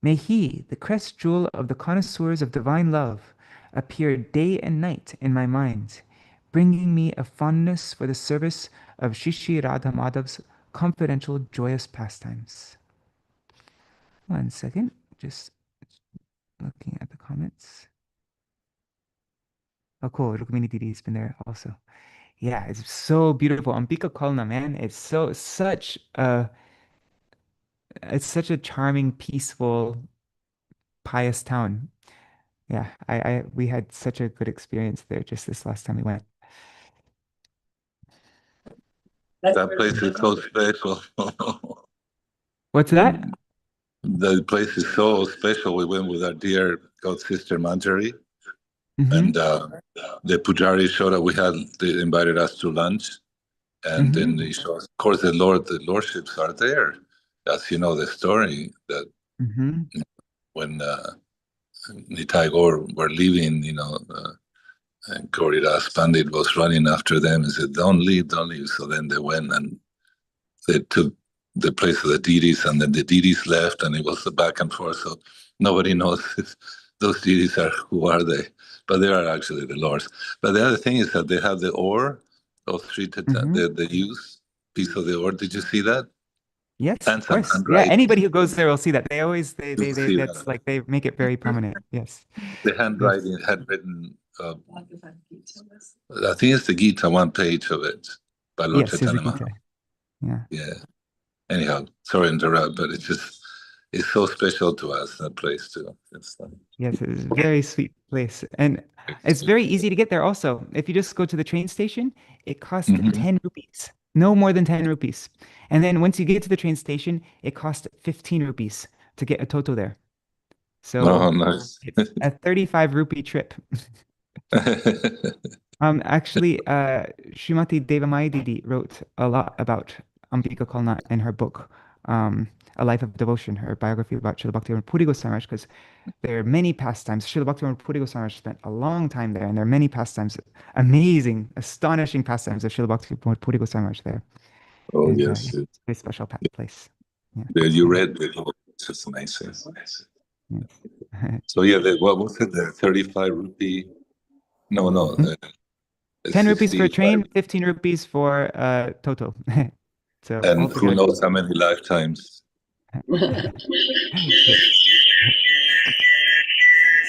May he, the crest jewel of the connoisseurs of divine love, appear day and night in my mind, bringing me a fondness for the service of Shri Radha Madhav's confidential joyous pastimes. 1 second, just looking at the comments. Oh, cool. Rukmini Didi's been there also. Yeah, it's so beautiful. Ādi-khaṇḍa, man. It's such a charming, peaceful, pious town. Yeah, we had such a good experience there just this last time we went. That place is so special. What's that? The place is so special. We went with our dear god sister Manjari, and the pujari showed up. They invited us to lunch, and then they showed us. Of course, the lordships are there, as you know the story that when Nitai Gaur were leaving, and Gauridas Pandit was running after them and said, "Don't leave, don't leave." So then they went and they took the place of the deities, and then the deities left, and it was the back and forth. So nobody knows if those deities who are they, but they are actually the lords. But the other thing is that they have the ore of Śrīla, the use piece of the ore. Did you see that? Yes, And of some course. Yeah, handwriting. anybody who goes there will see that. They always You'll see that's that. like they make it very prominent. Yes. The handwriting had written. I think it's the Gita, one page of it by Lord Yes, is the Chaitanya. Gita. Yeah. Yeah. Anyhow, sorry to interrupt, but it's so special to us, that place too. Yes, it's a very sweet place. And it's very easy to get there also. If you just go to the train station, it costs 10 rupees. No more than 10 rupees. And then once you get to the train station, it costs 15 rupees to get a Toto there. So nice. it's a 35 rupee trip. Actually, Srimati Devamai Didi wrote a lot about Ambika Kalna in her book, A Life of Devotion, her biography about Srila Bhaktivinoda Puri Goswami Maharaj, because there are many pastimes. Srila Bhaktivinoda Puri Goswami Maharaj spent a long time there, and there are many pastimes, amazing, astonishing pastimes of Srila Bhaktivinoda Puri Goswami Maharaj there. Oh, And, yes. It's a very special place. Yeah, you read it. It's just amazing. Yes. So, yeah, what was it? The 35 rupee? No. 10 rupees for a train, 15 rupees for Toto. So and who knows how many lifetimes.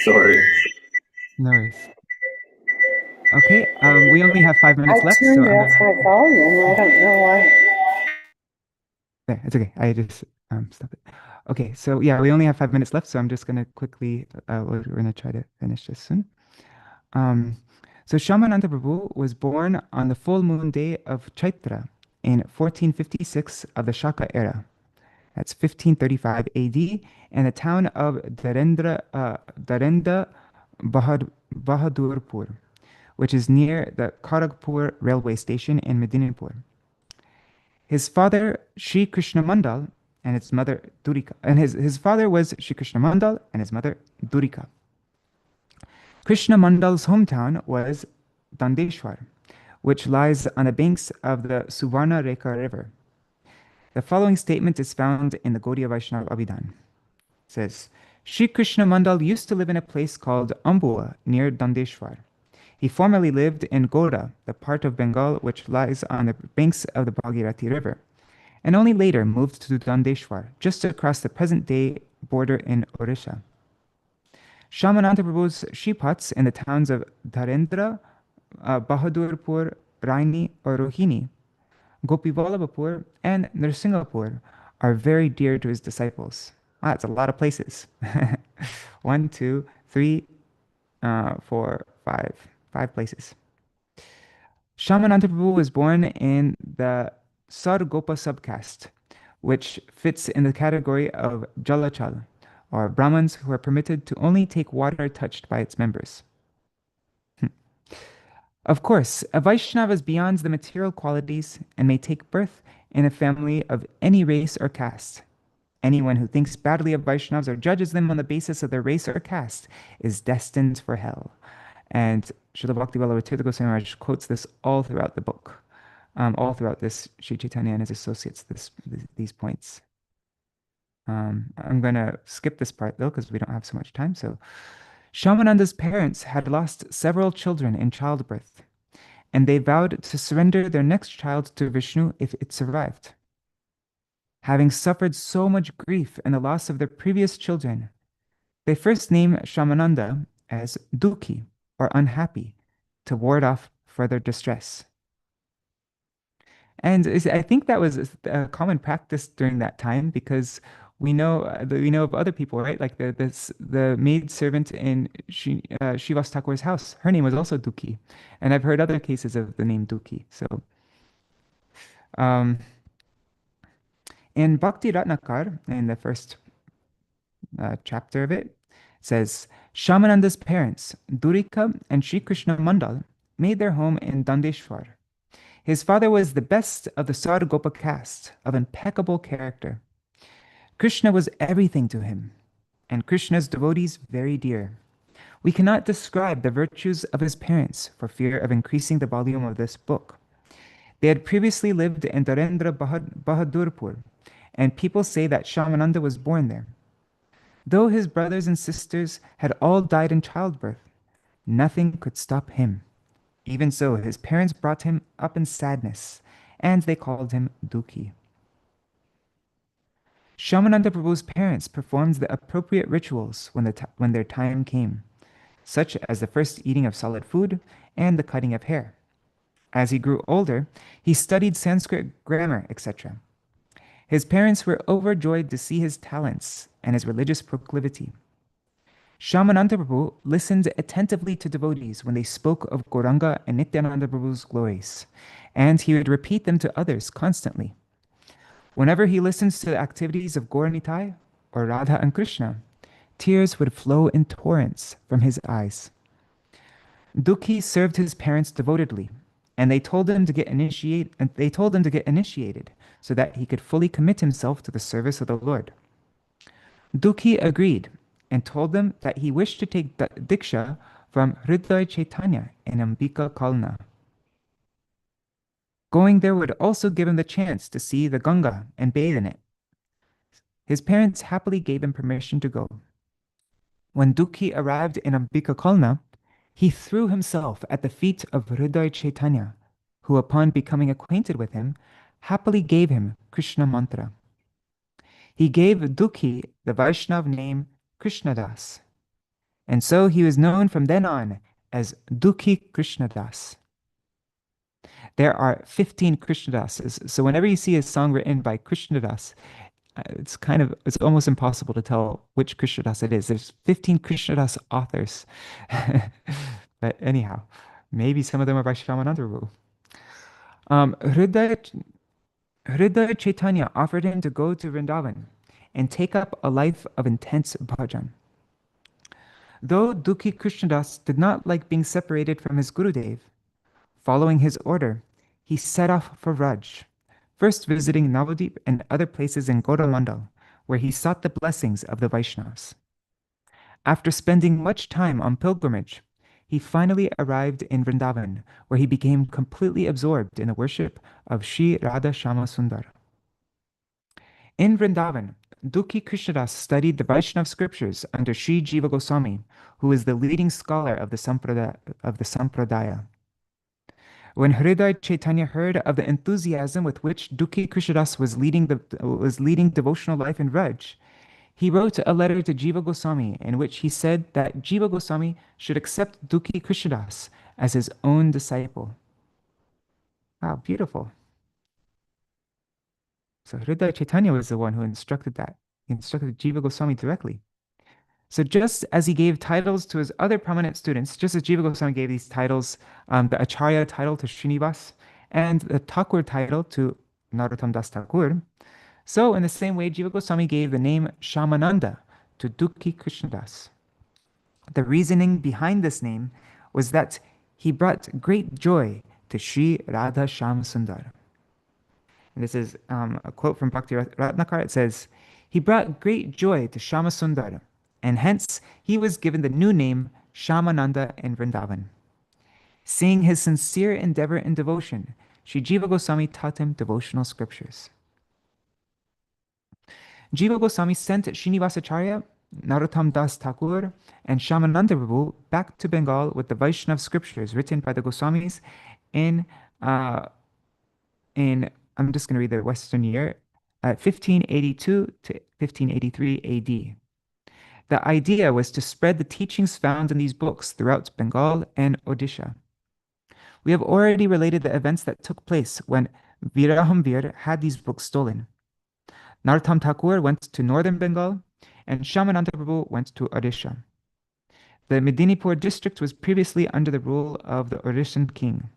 Sorry. No worries. Okay, we only have 5 minutes left. I turned off my volume. I don't know why. There, it's okay. I just stopped it. Okay, so yeah, we only have 5 minutes left, so I'm just gonna quickly, we're gonna try to finish this soon. So Śyāmānanda Prabhu was born on the full moon day of Chaitra in 1456 of the Shaka era. That's 1535 AD, in the town of Darendra Bahadurpur, which is near the Kharagpur railway station in Medinipur. His father, Sri Kṛṣṇa Mandal, and his mother Durika, and his father was Sri Kṛṣṇa Mandal and his mother Durika. Kṛṣṇa Mandal's hometown was Dandeshwar, which lies on the banks of the Suvarna Reka River. The following statement is found in the Gaudiya Vaishnava Abhidan. It says, Sri Kṛṣṇa Mandal used to live in a place called Ambua near Dandeshwar. He formerly lived in Goda, the part of Bengal which lies on the banks of the Bhagirathi River, and only later moved to Dandeshwar, just across the present-day border in Odisha. Śyāmānanda Prabhu's Shripaths in the towns of Dharendra, Bahadurpur, Raini, or Rohini, Gopi Ballabhapur, and Narsingapur are very dear to his disciples. Wow, that's a lot of places. 1, 2, 3, 4, 5. 5 places. Śyāmānanda Prabhu was born in the Sargopa subcaste, which fits in the category of Jalachal, or Brahmins who are permitted to only take water touched by its members. Of course, a Vaishnava is beyond the material qualities and may take birth in a family of any race or caste. Anyone who thinks badly of Vaishnavas or judges them on the basis of their race or caste is destined for hell. And Srila Bhakti Ballabha Tirtha Goswami Maharaj quotes this all throughout the book, all throughout this Sri Chaitanya and his associates, these points. I'm going to skip this part though, because we don't have so much time. So Śyāmānanda's parents had lost several children in childbirth, and they vowed to surrender their next child to Vishnu if it survived. Having suffered so much grief in the loss of their previous children, they first named Śyāmānanda as Dukhi, or unhappy, to ward off further distress. And I think that was a common practice during that time, because we know of other people, right? Like the maid servant in Srivas Thakur's house, her name was also Dukhi, and I've heard other cases of the name Dukhi. So, in Bhakti Ratnakar, in the first chapter of it. It says, Śyāmānanda's parents, Durika and Sri Krishna Mandal, made their home in Dandeshwar. His father was the best of the Sargopa caste, of impeccable character. Krishna was everything to him, and Krishna's devotees very dear. We cannot describe the virtues of his parents for fear of increasing the volume of this book. They had previously lived in Darendra Bahadurpur, and people say that Śyāmānanda was born there. Though his brothers and sisters had all died in childbirth, nothing could stop him. Even so, his parents brought him up in sadness, and they called him Dukhi. Śyāmānanda Prabhu's parents performed the appropriate rituals when their time came, such as the first eating of solid food and the cutting of hair. As he grew older, he studied Sanskrit grammar, etc. His parents were overjoyed to see his talents and his religious proclivity. Śyāmānanda Prabhu listened attentively to devotees when they spoke of Gauranga and Nityananda Prabhu's glories, and he would repeat them to others constantly. Whenever he listened to the activities of Gaur Nitai or Radha and Krishna, tears would flow in torrents from his eyes. Dukhi served his parents devotedly, and they told him to get initiated so that he could fully commit himself to the service of the Lord. Dukhi agreed and told them that he wished to take Diksha from Hriday Chaitanya in Ambika Kalna. Going there would also give him the chance to see the Ganga and bathe in it. His parents happily gave him permission to go. When Dukhi arrived in Ambika Kalna, he threw himself at the feet of Hriday Chaitanya, who upon becoming acquainted with him, happily gave him Krishna mantra. He gave Dukhi the Vaishnav name Krishnadas, and so he was known from then on as Dukhi Krishnadas. There are 15 Krishnadases, so whenever you see a song written by Krishnadas, it's almost impossible to tell which Krishnadas it is. There's 15 Krishnadas authors. But anyhow, maybe some of them are by Śyāmānanda Prabhu. Hriday Chaitanya offered him to go to Vrindavan and take up a life of intense bhajan. Though Dukhi Krishnadas did not like being separated from his Gurudev, following his order, he set off for Raj, first visiting Navadip and other places in Gaura-mandal, where he sought the blessings of the Vaishnavas. After spending much time on pilgrimage, he finally arrived in Vrindavan, where he became completely absorbed in the worship of Sri Radha Shama Sundar. In Vrindavan, Dukhi Krishnadas studied the Vaishnava scriptures under Sri Jiva Gosvāmī, who is the leading scholar of the Sampradaya. When Hriday Chaitanya heard of the enthusiasm with which Dukhi Krishnadas was leading devotional life in Raj, he wrote a letter to Jiva Gosvāmī in which he said that Jiva Gosvāmī should accept Dukhi Krishnadas as his own disciple. Wow, beautiful. So Hriday Chaitanya was the one who instructed that. He instructed Jiva Gosvāmī directly. So just as he gave titles to his other prominent students, just as Jiva Gosvāmī gave these titles, the Acharya title to Srinivas and the Ṭhākura title to Narottam Das Thakur, so in the same way, Jiva Gosvāmī gave the name Śyāmānanda to Dukhi Krishnadas. The reasoning behind this name was that he brought great joy to Sri Radha Shama Sundar. And this is a quote from Bhakti Ratnakara. It says, he brought great joy to Shama Sundar, and hence he was given the new name Śyāmānanda in Vrindavan. Seeing his sincere endeavor in devotion, Sri Jiva Gosvāmī taught him devotional scriptures. Jiva Gosvāmī sent Srinivasacharya, Narottam Das Thakur, and Śyāmānanda Prabhu back to Bengal with the Vaishnava scriptures written by the Goswamis in I'm just going to read the Western year, 1582 to 1583 AD. The idea was to spread the teachings found in these books throughout Bengal and Odisha. We have already related the events that took place when Virahamvir had these books stolen. Narottam Thakur went to northern Bengal, and Śyāmānanda Prabhu went to Odisha. The Medinipur district was previously under the rule of the Odishan king.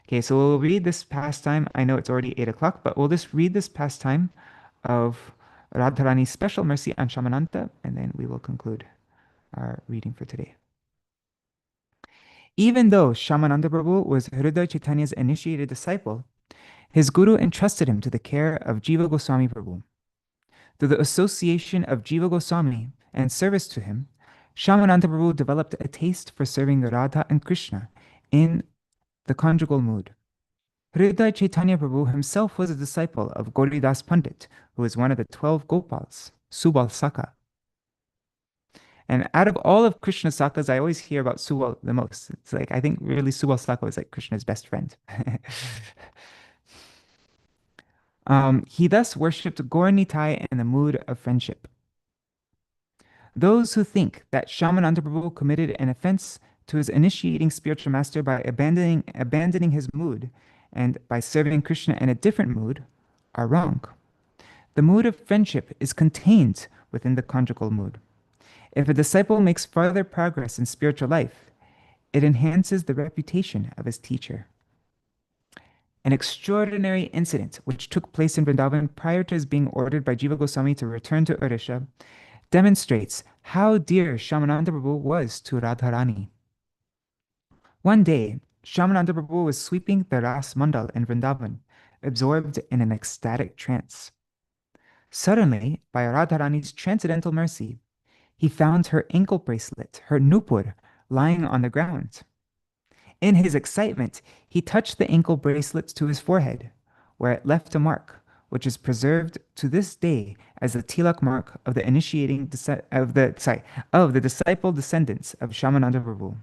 Okay, so we'll read this pastime. I know it's already 8 o'clock, but we'll just read this pastime of Radharani's special mercy on Śyāmānanda, and then we will conclude our reading for today. Even though Śyāmānanda Prabhu was Hridaya Chaitanya's initiated disciple, his guru entrusted him to the care of Jiva Gosvāmī Prabhu. Through the association of Jiva Gosvāmī and service to him, Śyāmānanda Prabhu developed a taste for serving Radha and Kṛṣṇa in the conjugal mood. Hridaya Chaitanya Prabhu himself was a disciple of Gauridas Pandit, who is one of the 12 Gopals, Subal Saka. And out of all of Krishna's Sakas, I always hear about Subal the most. It's like, I think really Subal Saka is like Krishna's best friend. He thus worshipped Gaur Nitai in the mood of friendship. Those who think that Śyāmānanda Prabhu committed an offense to his initiating spiritual master by abandoning his mood and by serving Krishna in a different mood are wrong. The mood of friendship is contained within the conjugal mood. If a disciple makes further progress in spiritual life, it enhances the reputation of his teacher. An extraordinary incident which took place in Vrindavan prior to his being ordered by Jiva Goswami to return to Odisha demonstrates how dear Śyāmānanda Prabhu was to Radharani. One day, Śyāmānanda Prabhu was sweeping the Ras Mandal in Vrindavan, absorbed in an ecstatic trance. Suddenly, by Radharani's transcendental mercy, he found her ankle bracelet, her nupur, lying on the ground. In his excitement, he touched the ankle bracelet to his forehead, where it left a mark, which is preserved to this day as the tilak mark of the disciple descendants of Śyāmānanda Prabhu.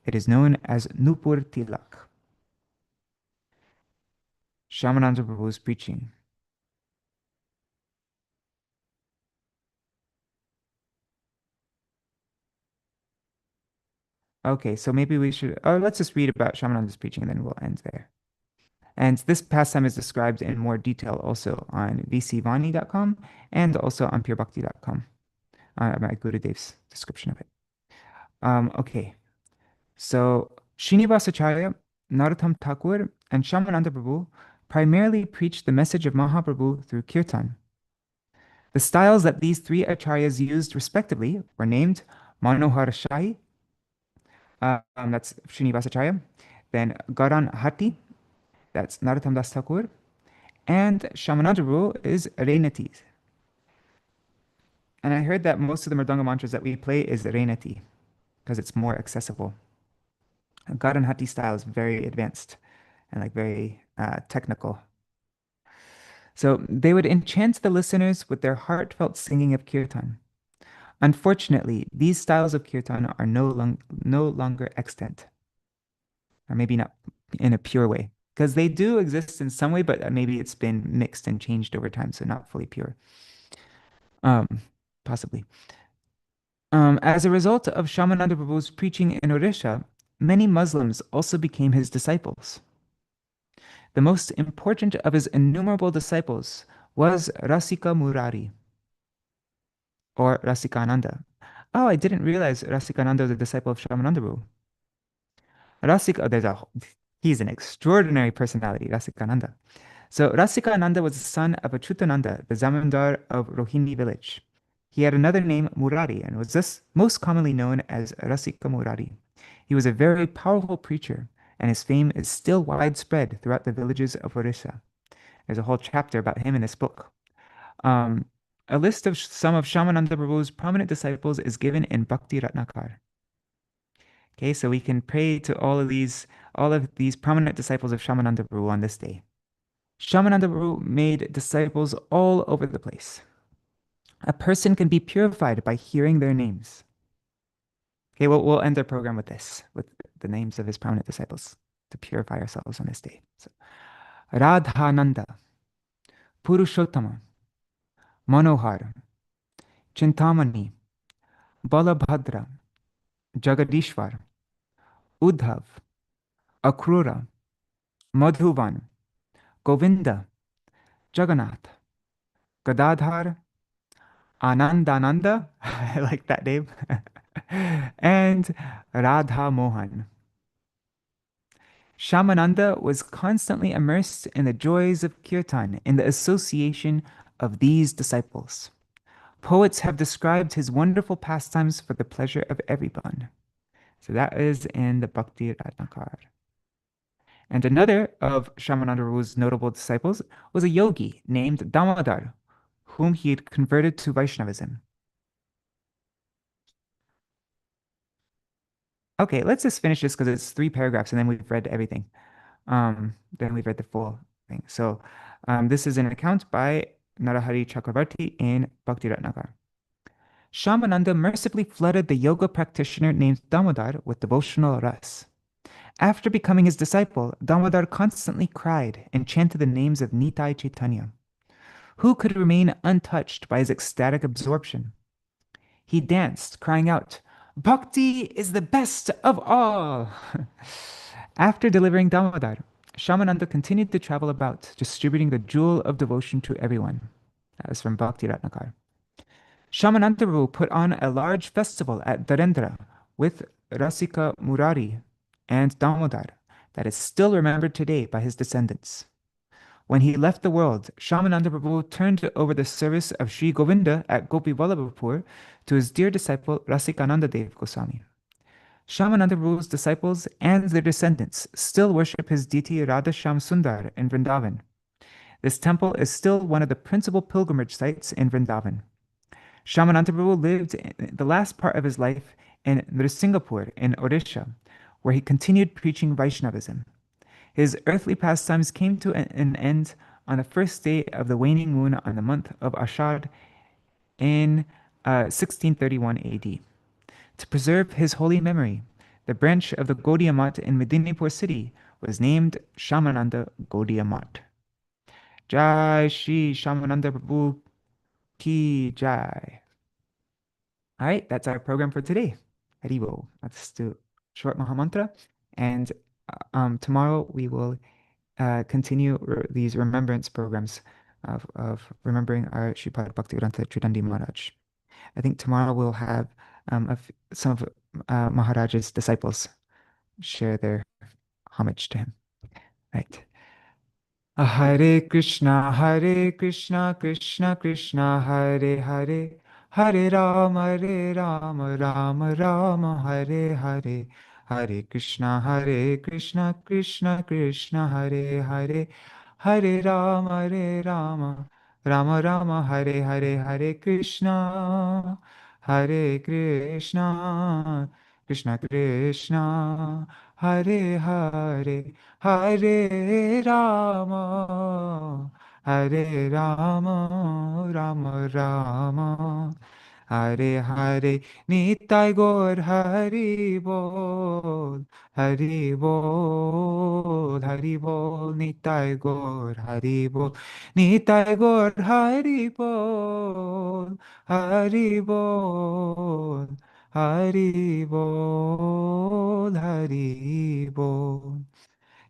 It is known as Nupur Tilak. Śyāmānanda Prabhu's preaching. Okay, so maybe we should, let's just read about Śyāmānanda's preaching and then we'll end there. And this pastime is described in more detail also on vcvani.com and also on purebhakti.com, my Gurudev's description of it. Okay, so Srinivasacharya, Narottam Thakur, and Śyāmānanda Prabhu primarily preached the message of Mahaprabhu through kirtan. The styles that these three acharyas used respectively were named Manohar Shahi, that's Srinivasacharya, then Garan Hati, that's Narottam Das Thakur, and Śyāmānanda Prabhu is Renati. And I heard that most of the Mridanga mantras that we play is Renati, because it's more accessible. Garan Hati style is very advanced and like very technical. So they would enchant the listeners with their heartfelt singing of kirtan. Unfortunately, these styles of kirtan are no longer extant, or maybe not in a pure way, because they do exist in some way, but maybe it's been mixed and changed over time, so not fully pure. Possibly. As a result of Śyāmānanda Prabhu's preaching in Odisha, many Muslims also became his disciples. The most important of his innumerable disciples was Rasika Murari, or Rasikananda. Oh, I didn't realize Rasikananda was a disciple of Śyāmānanda Prabhu. He's an extraordinary personality, Rasikananda. So Rasikananda was the son of Achyutananda, the zamindar of Rohini village. He had another name, Murari, and was thus most commonly known as Rasika Murari. He was a very powerful preacher, and his fame is still widespread throughout the villages of Orissa. There's a whole chapter about him in this book. A list of some of Śyāmānanda Prabhu's prominent disciples is given in Bhakti Ratnakar. Okay, so we can pray to all of these prominent disciples of Śyāmānanda Prabhu on this day. Śyāmānanda Prabhu made disciples all over the place. A person can be purified by hearing their names. Okay, we'll end our program with this, with the names of his prominent disciples, to purify ourselves on this day. So, Radhananda, Purushottama, Manohar, Chintamani, Ballabhadra, Jagadishwar, Uddhav, Akrura, Madhuvan, Govinda, Jagannath, Gadadhar, Anandananda, I like that name, and Radha Mohan. Śyāmānanda was constantly immersed in the joys of kirtan, in the association of these disciples. Poets have described his wonderful pastimes for the pleasure of everyone. So that is in the Bhakti Ratnakar. And another of Śyāmānanda Prabhu's notable disciples was a yogi named Damodar, whom he had converted to Vaishnavism. Okay, let's just finish this because it's 3 paragraphs and then we've read everything. Then we've read the full thing. So this is an account by Narahari Chakravarti in Bhakti Ratnakar. Śyāmānanda mercifully flooded the yoga practitioner named Damodar with devotional ras. After becoming his disciple, Damodar constantly cried and chanted the names of Nitai Chaitanya. Who could remain untouched by his ecstatic absorption? He danced, crying out, "Bhakti is the best of all!" After delivering Damodar, Śyāmānanda continued to travel about, distributing the jewel of devotion to everyone. That was from Bhakti Ratnakar. Śyāmānanda Prabhu put on a large festival at Dharendra with Rasika Murari and Damodar that is still remembered today by his descendants. When he left the world, Śyāmānanda Prabhu turned over the service of Sri Govinda at Gopi Vallabhapur to his dear disciple Rasikananda Dev Gosvāmī. Śyāmānanda Prabhu's disciples and their descendants still worship his deity Radhashyam Sundar in Vrindavan. This temple is still one of the principal pilgrimage sites in Vrindavan. Śyāmānanda Prabhu lived the last part of his life in Nrsinghapur in Odisha, where he continued preaching Vaishnavism. His earthly pastimes came to an end on the first day of the waning moon on the month of Ashad in 1631 AD. To preserve his holy memory, the branch of the Gaudiya Math in Medinipur city was named Śyāmānanda Gaudiya Math. Jai Shri Śyāmānanda Prabhu Ki Jai. All right, that's our program for today. Haribo. Let's do short Mahamantra. And tomorrow we will continue these remembrance programs of remembering our Sripad Bhaktivedanta Tridandi Maharaj. I think tomorrow we'll have some of Mahārāja's disciples share their homage to him. Right. Hare Krishna, Krishna Krishna, Hare Hare, Hare Rama, Rama Rama, Hare Hare. Hare Krishna, Krishna Krishna, Hare Hare, Hare Rama, Rama Rama, Hare Hare, Hare Krishna, Krishna Krishna, Hare Hare, Hare Rama, Rama Rama, Hare Hare. Nitai Gaur Hari Bol, Hari Bol, Hari Bol. Nitai Gaur Hari Bol, Nitai Gaur Hari Bol, Hari Bol, Hari Bol, Hari Bol.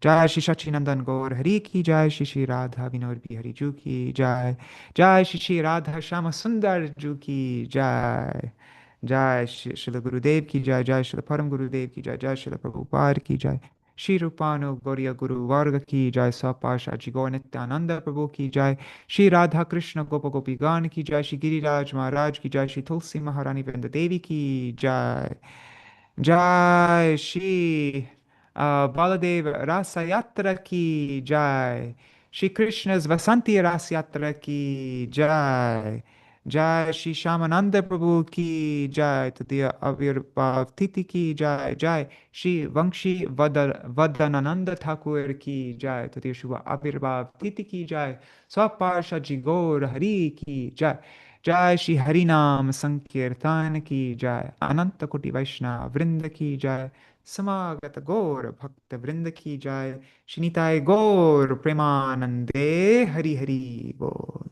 Jai Shri Sachinandan Gaur Hari Ki Jai, Shri Shri Radha Vinod Bihari Ju Ki Jai, Jai Shri Shri Radha Shama Sundar Ju Ki Jai, Jai Shri Gurudev Ki Jai, Jai Shri Param Gurudev Ki Jai, Jai Shri Prabhupada Ki Jai, Shri Rupano Gauriya Guru Varga Ki Jai, Sapasha Jigor Nityananda Prabhu Ki Jai, Shri Radha Krishna Gopa Gopi Gan Ki Jai, Shri Giriraj Maharaj Ki Jai, Shri Tulsi Maharani Vrinda Devi Ki Jai, Jai Shri Baladeva Rāsa-yātrā ki Jai, Shri Krishna's Vasanti-rāsa ki Jai, Jai Shri Śyāmānanda Prabhu ki Jai, Tatiya Avirbhav Titi ki Jai, Jai Shri Vaṁśī-vadanānanda Ṭhākura ki Jai, Tatiya Shubha Avirbhav Titi ki Jai, Swaparsha Jigor Hari ki Jai, Jai Shri Harinam Sankirtan ki Jai, Ananta Koti Vaishnava Vrinda ki Jai, Samagata Gaur Bhakta Vrinda ki Jai, Shinitai Gaur Premanande Hari Hari Bol.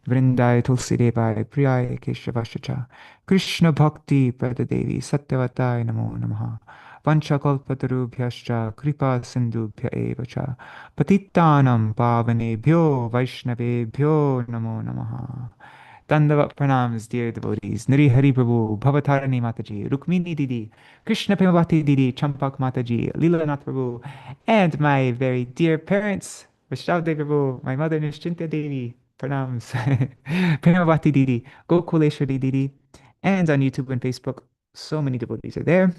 Vrindai Tulsi Devai Priyai Keshavashacha, Krishna Bhakti Pradadevi Satyavatai Namo Namaha, Vanchakalpatarubhyascha Kripa Sindhubhya Evacha, Patitanam Pavanebhyo Vaishnavebhyo Namo Namaha. Dandavat pranams, dear devotees. Nari Hari Prabhu, Bhavatarani Mataji, Rukmini Didi, Krishna Premavati Didi, Champak Mataji, Leelanath Prabhu, and my very dear parents, Vaishnav Devi Prabhu, my mother Nishchintya Devi. Pranams. Premavati Didi, Gokuleshwari Didi, and on YouTube and Facebook, so many devotees are there.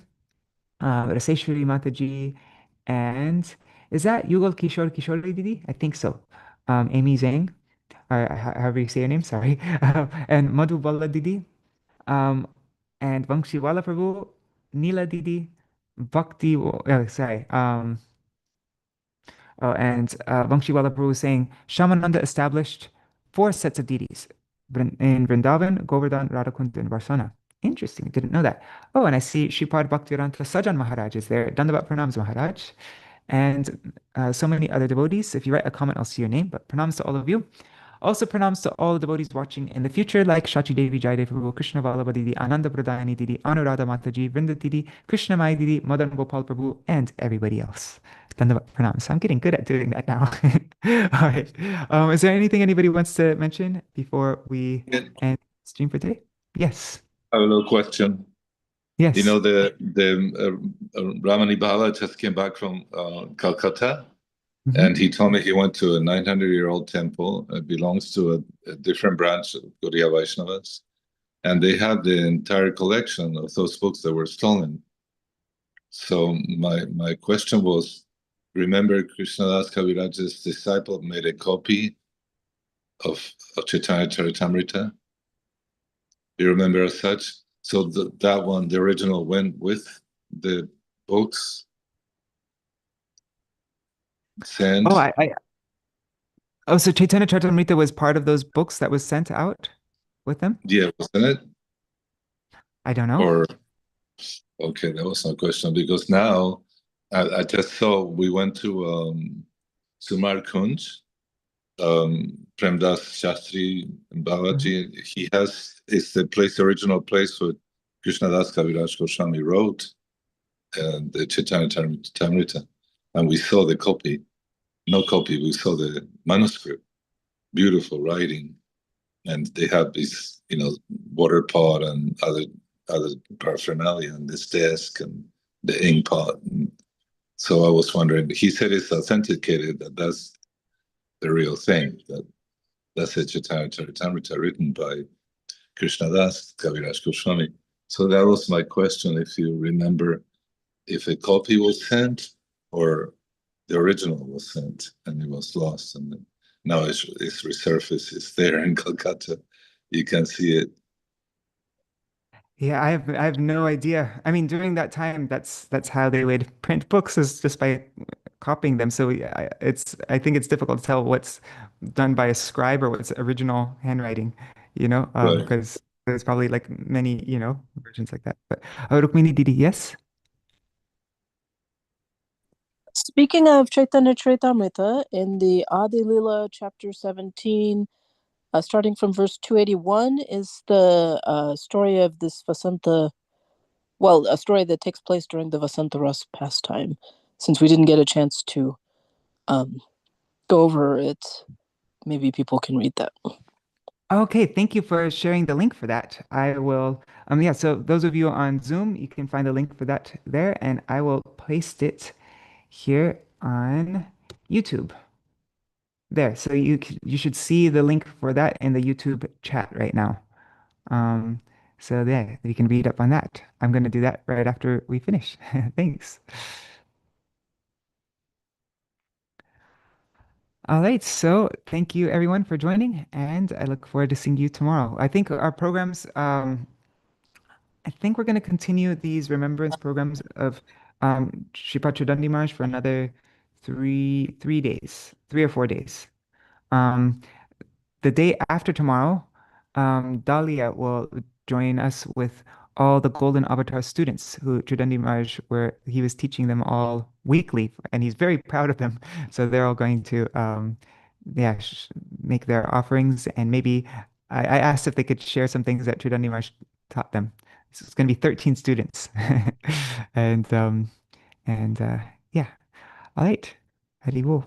Raseshwari Mataji, and is that Yugal Kishore Kishori Didi? I think so. Amy Zhang, or however you say your name, sorry. And Madhu Balla Didi, um, and Vaṁśī-vadanānanda Prabhu, Neela Didi, Bhakti, sorry, oh, and Vaṁśī-vadanānanda Prabhu was saying, Śyāmānanda established four sets of deities in Vrindavan, Govardhan, Radhakund, and Varsana. Interesting, didn't know that. Oh, and I see Shripad Bhaktivedanta Sajan Maharaj is there. Dandavat Pranams Maharaj. And so many other devotees. If you write a comment, I'll see your name, but pranams to all of you. Also pranams to all the devotees watching in the future, like Shachi Devi, Jaidev Prabhu, Krishna Ballabha Didi, Ananda Pradayani Didi, Anuradha Mataji, Vrinda Didi, Krishna Mai Didi, Madan Gopal Prabhu, and everybody else. Dandavat pranams. I'm getting good at doing that now. All right. Is there anything anybody wants to mention before we end stream for today? Yes. I have a little question. Yes. You know, the Ramani Baba just came back from Calcutta, and he told me he went to a 900-year-old temple. It belongs to a different branch of Gaudiya Vaishnavas, and they have the entire collection of those books that were stolen. So my question was, remember Krishnadas Kaviraj's disciple made a copy of Chaitanya Charitamrita? You remember as such? So that one, the original, went with the books sent. So Chaitanya Charitamrita was part of those books that was sent out with them? Yeah, wasn't it? I don't know. Or okay, that was no question, because now I just saw, we went to Sumar Kunj, Premdas Shastri Balaji. He has, it's the original place where Krishnadas Kaviraj Goswami wrote the Chaitanya Charitamrita, and we saw the copy. No copy, we saw the manuscript. Beautiful writing, and they have this, water pot and other paraphernalia on this desk and the ink pot. And so I was wondering, he said it's authenticated, that's the real thing, that's a Chaitanya Charitamrita written by Krishnadas Kaviraj Goswami. So that was my question, if you remember, if a copy was sent or the original was sent and it was lost, and now it's resurfaced. It's there in Calcutta. You can see it. Yeah, I have no idea. I mean, during that time, that's how they would print books, is just by copying them. So I think it's difficult to tell what's done by a scribe or what's original handwriting, Right. because there's probably like many, versions like that. But Rukmini Didi, yes? Speaking of Chaitanya Charitamrita, in the Adi Lila chapter 17, starting from verse 281, is the story of this Vasanta, a story that takes place during the Vasanti-rāsa pastime. Since we didn't get a chance to go over it, maybe people can read that. Okay, thank you for sharing the link for that. I will, so those of you on Zoom, you can find the link for that there, and I will paste it here on YouTube. There, so you should see the link for that in the YouTube chat right now. So there, you can read up on that. I'm going to do that right after we finish. Thanks. All right, so thank you everyone for joining, and I look forward to seeing you tomorrow. I think our programs, I think we're going to continue these remembrance programs of Sripad Chudandi Maharaj for another 3 days, 3 or 4 days. The day after tomorrow, Dahlia will join us with all the Golden Avatar students who Chudandi Maharaj, where he was teaching them all weekly, and he's very proud of them. So they're all going to, make their offerings, and maybe I asked if they could share some things that Chudandi Maharaj taught them. So it's going to be 13 students, and yeah, all right, Hari Bol.